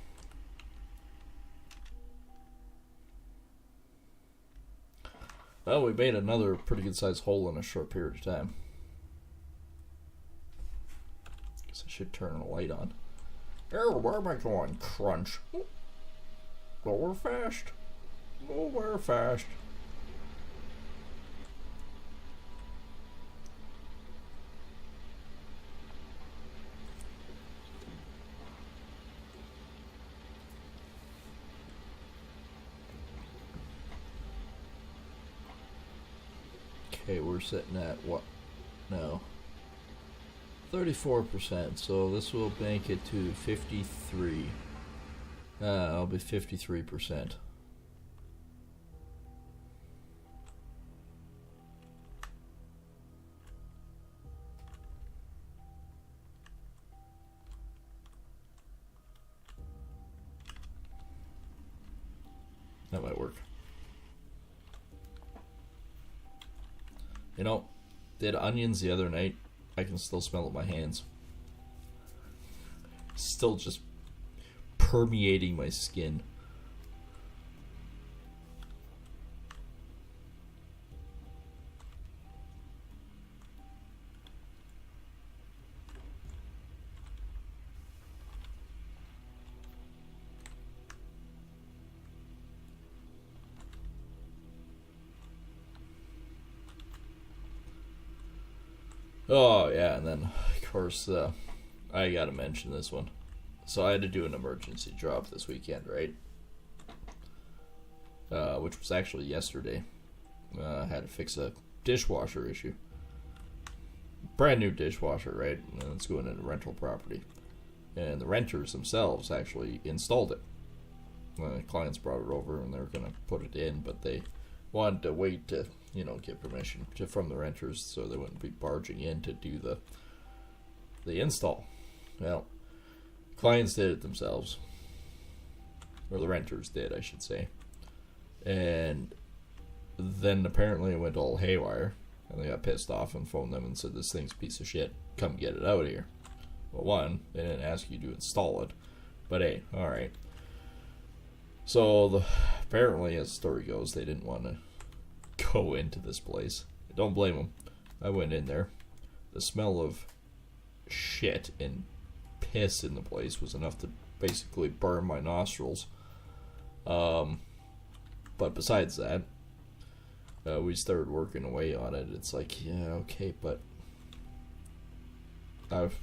Well, we made another pretty good sized hole in a short period of time. Guess I should turn a light on. Oh, where am I going? Crunch. Lower fast. Lower fast. Okay, we're sitting at what now? 34%. So this will bank it to 53. I'll be 53%. That might work. You know, did onions the other night. I can still smell it in my hands. Still just permeating my skin. Oh, yeah, and then, of course, I gotta mention this one. So I had to do an emergency job this weekend, right? Which was actually yesterday. I had to fix a dishwasher issue. Brand new dishwasher, right? And it's going in a rental property. And the renters themselves actually installed it. The clients brought it over and they were going to put it in, but they wanted to wait to, get permission from the renters so they wouldn't be barging in to do the install. Well, clients did it themselves. Or the renters did, I should say. And then apparently it went all haywire. And they got pissed off and phoned them and said, this thing's a piece of shit. Come get it out of here. Well, one, they didn't ask you to install it. But hey, alright. So, apparently, as the story goes, they didn't want to go into this place. Don't blame them. I went in there. The smell of shit and piss in the place was enough to basically burn my nostrils. But besides that, we started working away on it. It's like, yeah, okay, but I've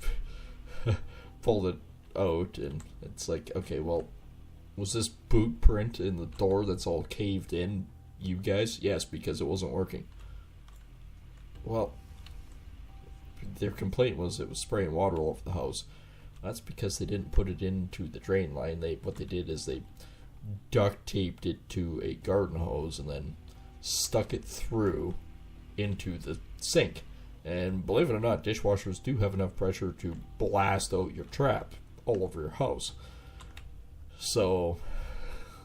pulled it out, and it's like, okay, well, was this boot print in the door that's all caved in you guys? Yes, because it wasn't working. Well, their complaint was it was spraying water all over the house. That's because they didn't put it into the drain line. What they did is they duct taped it to a garden hose and then stuck it through into the sink. And believe it or not, dishwashers do have enough pressure to blast out your trap all over your house. So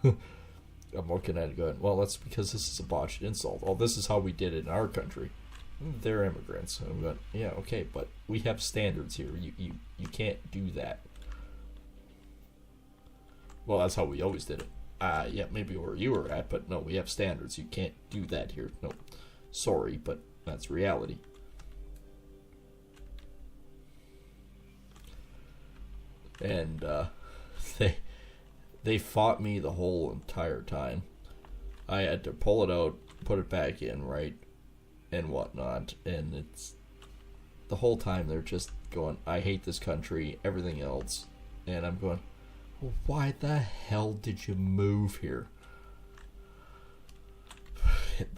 I'm looking at it going, well, that's because this is a botched install. Well, this is how we did it in our country. They're immigrants. And I'm going, yeah, okay, but we have standards here. You can't do that. Well, that's how we always did it. Yeah, maybe where you were at, but no, we have standards. You can't do that here. No, sorry, but that's reality. And they fought me the whole entire time. I had to pull it out, put it back in, right, and whatnot. And it's the whole time they're just going, I hate this country, everything else. And I'm going, well, why the hell did you move here?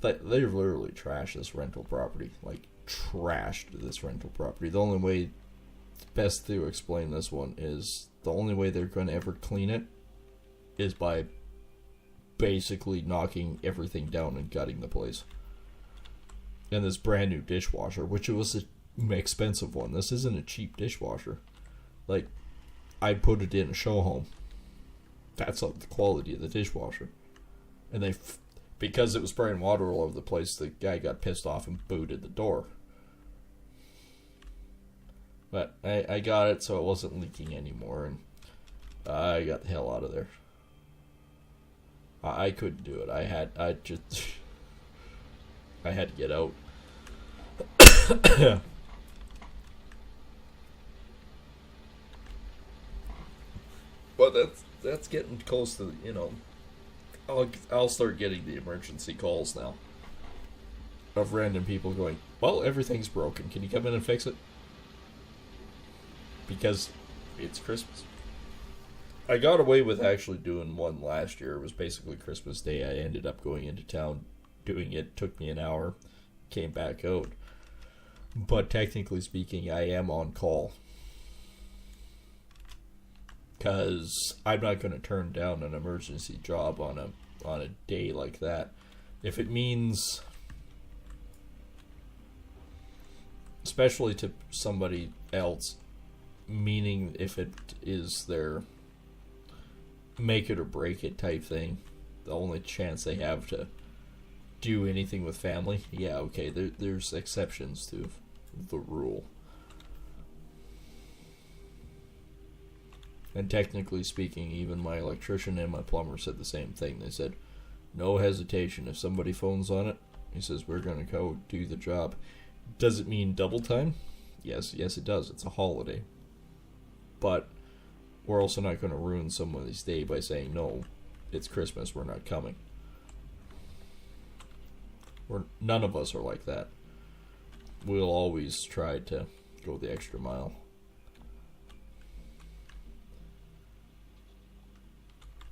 They literally trashed this rental property. Like, trashed this rental property. The only way, best to explain this one is, the only way they're going to ever clean it is by basically knocking everything down and gutting the place. And this brand new dishwasher, which was an expensive one. This isn't a cheap dishwasher. Like, I put it in a show home. That's the quality of the dishwasher. And because it was spraying water all over the place, the guy got pissed off and booted the door. But I got it so it wasn't leaking anymore, and I got the hell out of there. I couldn't do it. I had to get out. But that's getting close to, I'll start getting the emergency calls now of random people going, well, everything's broken. Can you come in and fix it? Because it's Christmas. I got away with actually doing one last year. It was basically Christmas Day. I ended up going into town doing it. Took me an hour. came back out. But technically speaking, I am on call. Because I'm not going to turn down an emergency job on a day like that. If it means, especially to somebody else, meaning if it is their make it or break it type thing, the only chance they have to do anything with family, yeah, okay, there's exceptions to the rule. And technically speaking, even my electrician and my plumber said the same thing. They said, no hesitation. If somebody phones on it, he says, we're going to go do the job. Does it mean double time? Yes, it does. It's a holiday. But we're also not going to ruin somebody's day by saying, no, it's Christmas, we're not coming. None of us are like that. We'll always try to go the extra mile.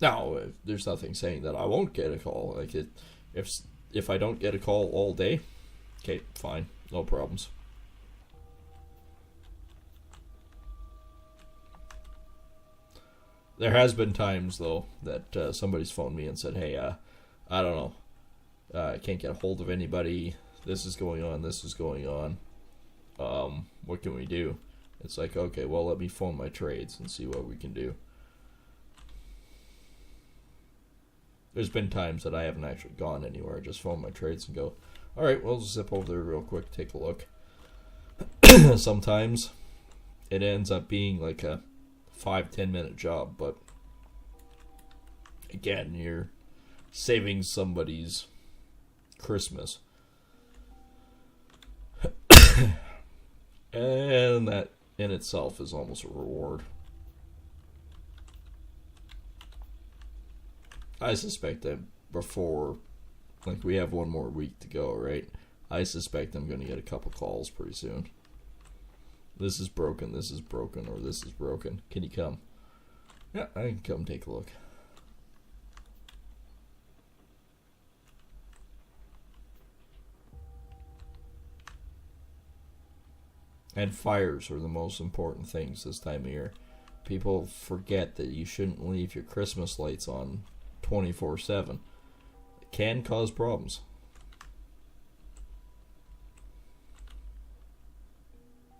Now, there's nothing saying that I won't get a call. Like if I don't get a call all day, okay, fine, no problems. There has been times though that somebody's phoned me and said, "Hey, I don't know, I can't get a hold of anybody. This is going on. This is going on. What can we do?" It's like, okay, well, let me phone my trades and see what we can do. There's been times that I haven't actually gone anywhere. I just phone my trades and go, all right, we'll zip over there real quick, take a look. Sometimes it ends up being like a 5-10 minute job, but again, you're saving somebody's Christmas. And that in itself is almost a reward. I suspect that before, like, we have one more week to go, right? I suspect I'm going to get a couple calls pretty soon. This is broken, or this is broken. Can you come? Yeah, I can come take a look. And fires are the most important things this time of year. People forget that you shouldn't leave your Christmas lights on 24/7. It can cause problems.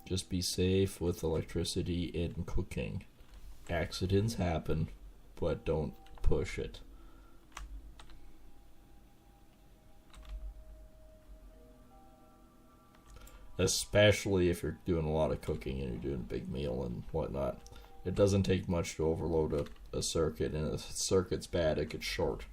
Just be safe with electricity in cooking. Accidents happen, but don't push it. Especially if you're doing a lot of cooking and you're doing a big meal and whatnot. It doesn't take much to overload a circuit, and if the circuit's bad, it gets short.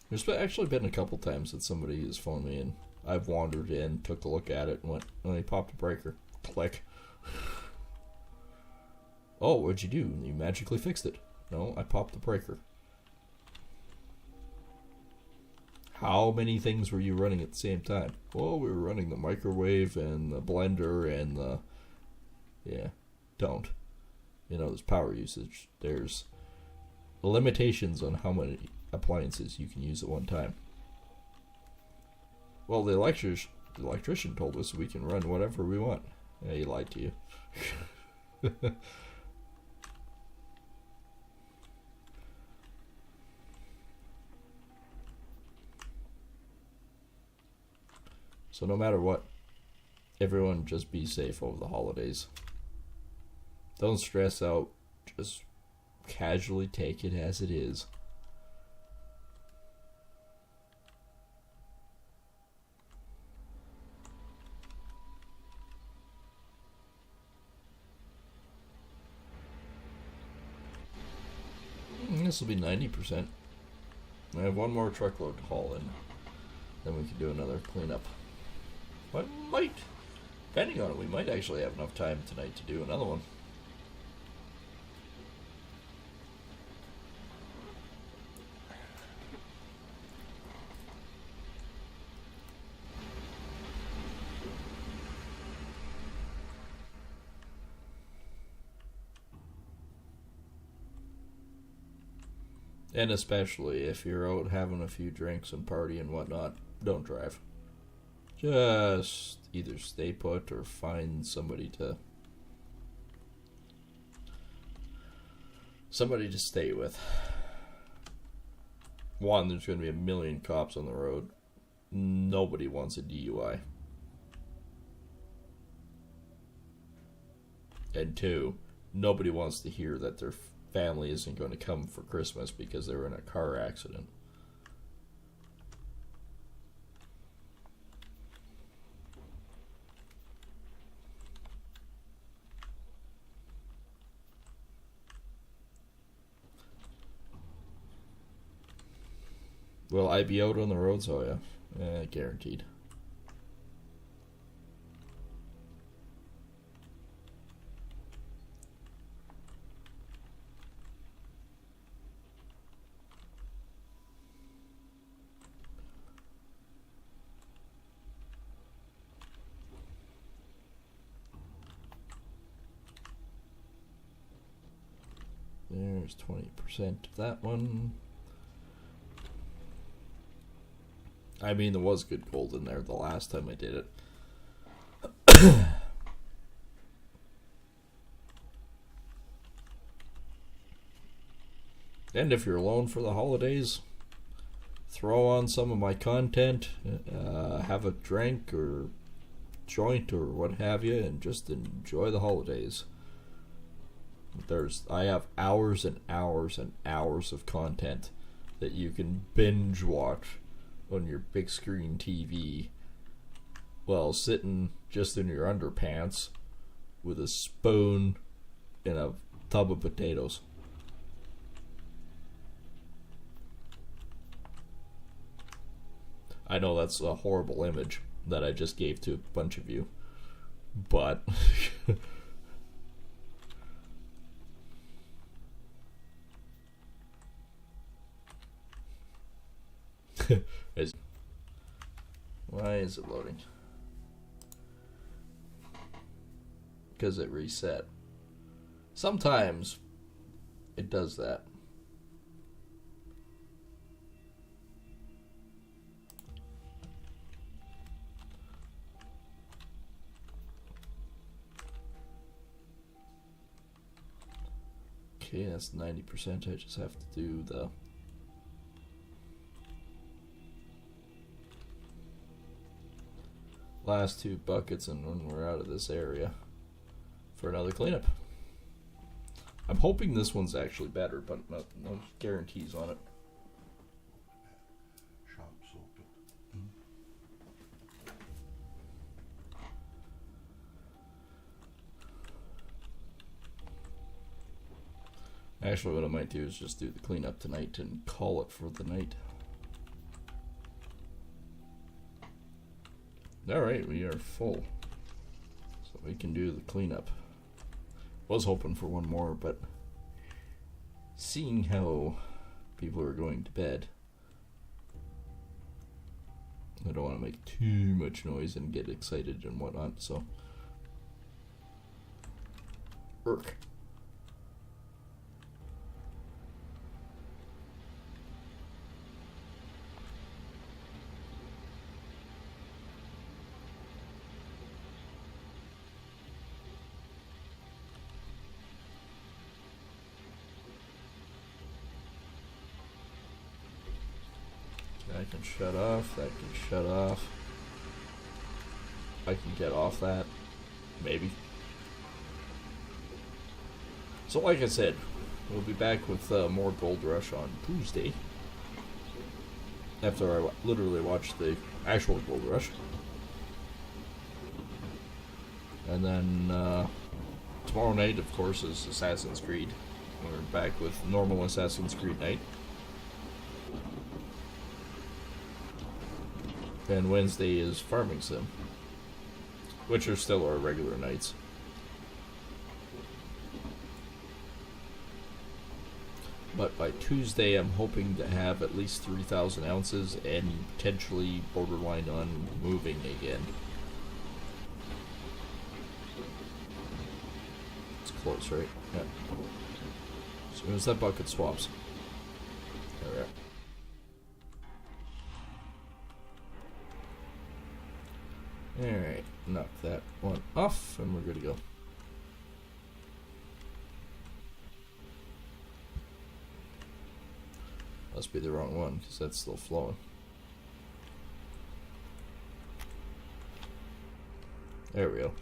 There's actually been a couple times that somebody has phoned me and I've wandered in, took a look at it, and went, and they popped a breaker. Click. Oh, what'd you do? You magically fixed it. No, I popped the breaker. How many things were you running at the same time? Well, we were running the microwave and the blender and the... Yeah, don't. You know, there's power usage. There's limitations on how many appliances you can use at one time. Well, the electrician told us we can run whatever we want. Yeah, he lied to you. So no matter what, everyone just be safe over the holidays. Don't stress out. Just casually take it as it is. This will be 90%. I have one more truckload to haul in. Then we can do another cleanup. But might, depending on it, we might actually have enough time tonight to do another one. And especially if you're out having a few drinks and party and whatnot, don't drive. Just either stay put or find somebody to stay with. One, there's going to be a million cops on the road. Nobody wants a DUI. And two, nobody wants to hear that their family isn't going to come for Christmas because they were in a car accident. Will I be out on the roads? Oh yeah, guaranteed. There's 20% of that one. I mean, there was good gold in there the last time I did it. And if you're alone for the holidays, throw on some of my content, have a drink or joint or what have you, and just enjoy the holidays. I have hours and hours and hours of content that you can binge watch on your big screen TV while sitting just in your underpants with a spoon and a tub of potatoes. I know that's a horrible image that I just gave to a bunch of you, but why is it loading? Because it reset. Sometimes it does that. Okay, that's 90%. I just have to do the last two buckets, and when we're out of this area for another cleanup. I'm hoping this one's actually better, but no guarantees on it. Shop's open. Actually, what I might do is just do the cleanup tonight and call it for the night. Alright, we are full. So we can do the cleanup. Was hoping for one more, but seeing how people are going to bed, I don't want to make too much noise and get excited and whatnot, so. Irk. That can shut off, that can shut off. I can get off that, maybe. So like I said, we'll be back with more Gold Rush on Tuesday. After I literally watch the actual Gold Rush. And then tomorrow night, of course, is Assassin's Creed. We're back with normal Assassin's Creed night. And Wednesday is Farming Sim, which are still our regular nights. But by Tuesday, I'm hoping to have at least 3,000 ounces and potentially borderline on moving again. It's close, right? Yeah. As soon as that bucket swaps. Alright. Alright, knock that one off, and we're good to go. Must be the wrong one, because that's still flowing. There we go.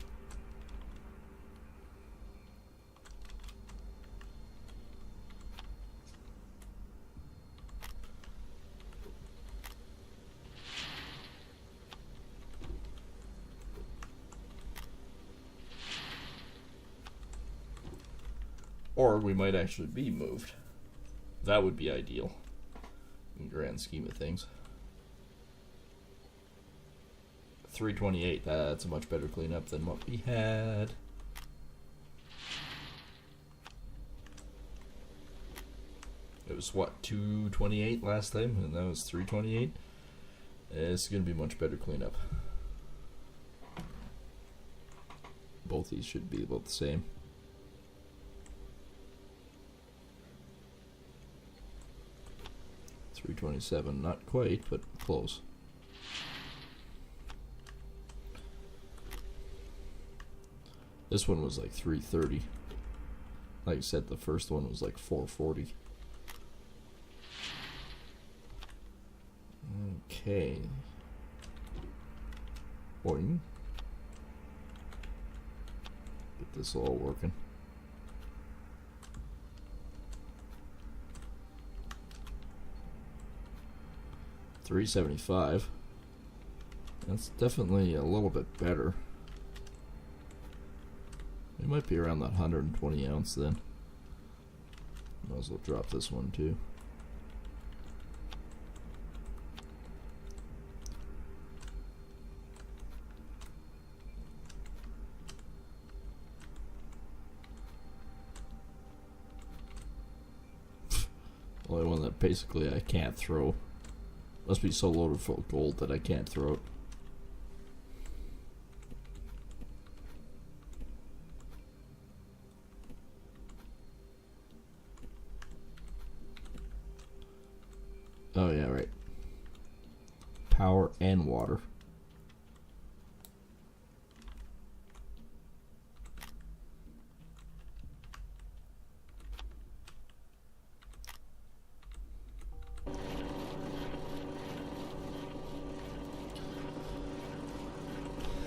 Or we might actually be moved. That would be ideal in the grand scheme of things. 328, that's a much better cleanup than what we had. It was what, 228 last time, and that was 328. It's going to be much better cleanup. Both these should be about the same. 327, not quite, but close. This one was like 330. Like I said, the first one was like 440. Okay. Boing. Get this all working. $375. That's definitely a little bit better. It might be around that 120 ounce then. Might as well drop this one too. Only one that basically I can't throw. Must be so loaded full of gold that I can't throw it. Oh yeah, right. Power and water.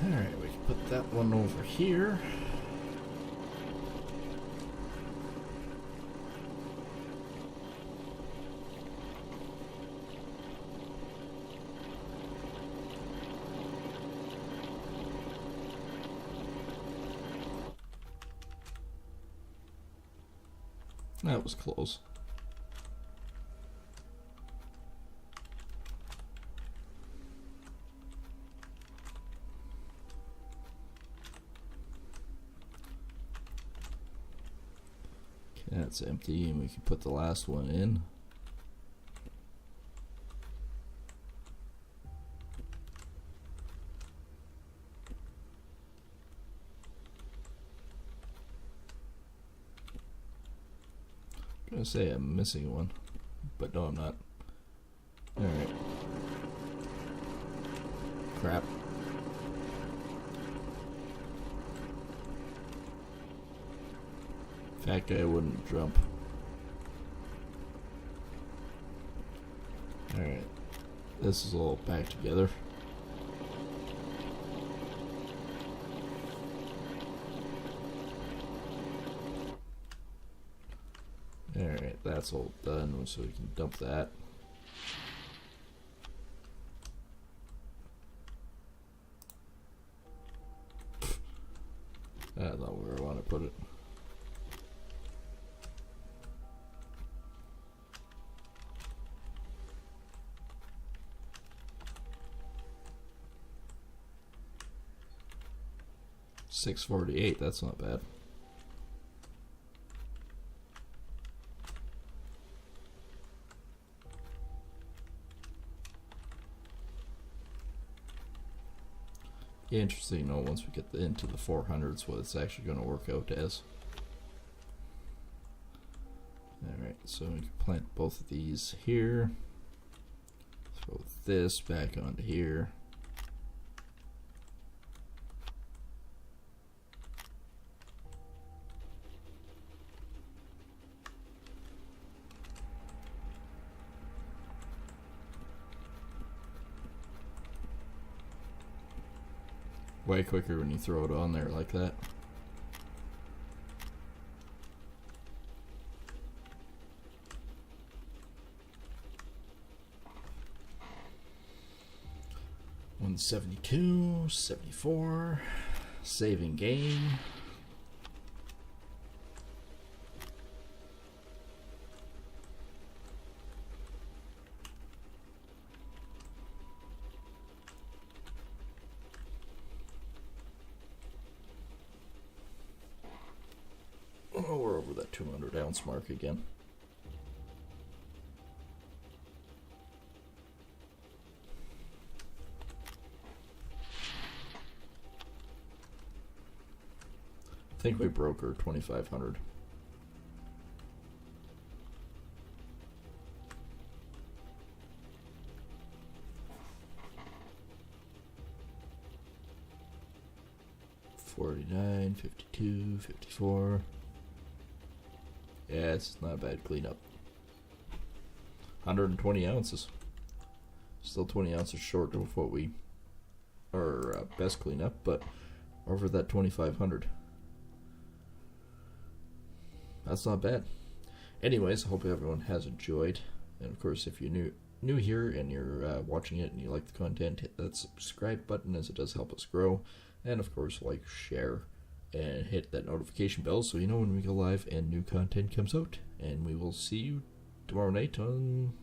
Alright, we can put that one over here. That was close. Okay, that's empty, and we can put the last one in. I'm gonna say I'm missing one, but no, I'm not. Alright. Crap. That guy wouldn't jump. Alright. This is all back together. Alright, that's all done, so we can dump that. That's not where I want to put it. $648, that's not bad. Yeah, interesting to know once we get into the 400s what it's actually going to work out as. Alright, so we can plant both of these here. Throw this back onto here. Way quicker when you throw it on there like that. $172, 74, saving game. Oh, we're over that 200 ounce mark again. I think we broke her 2,500. $49, $52, $54. Yeah, it's not a bad cleanup. 120 ounces. Still 20 ounces short of what we our best cleanup, but over that 2,500. That's not bad. Anyways, I hope everyone has enjoyed. And of course, if you're new here and you're watching it and you like the content, hit that subscribe button as it does help us grow. And of course, like, share, and hit that notification bell so you know when we go live and new content comes out. And we will see you tomorrow night on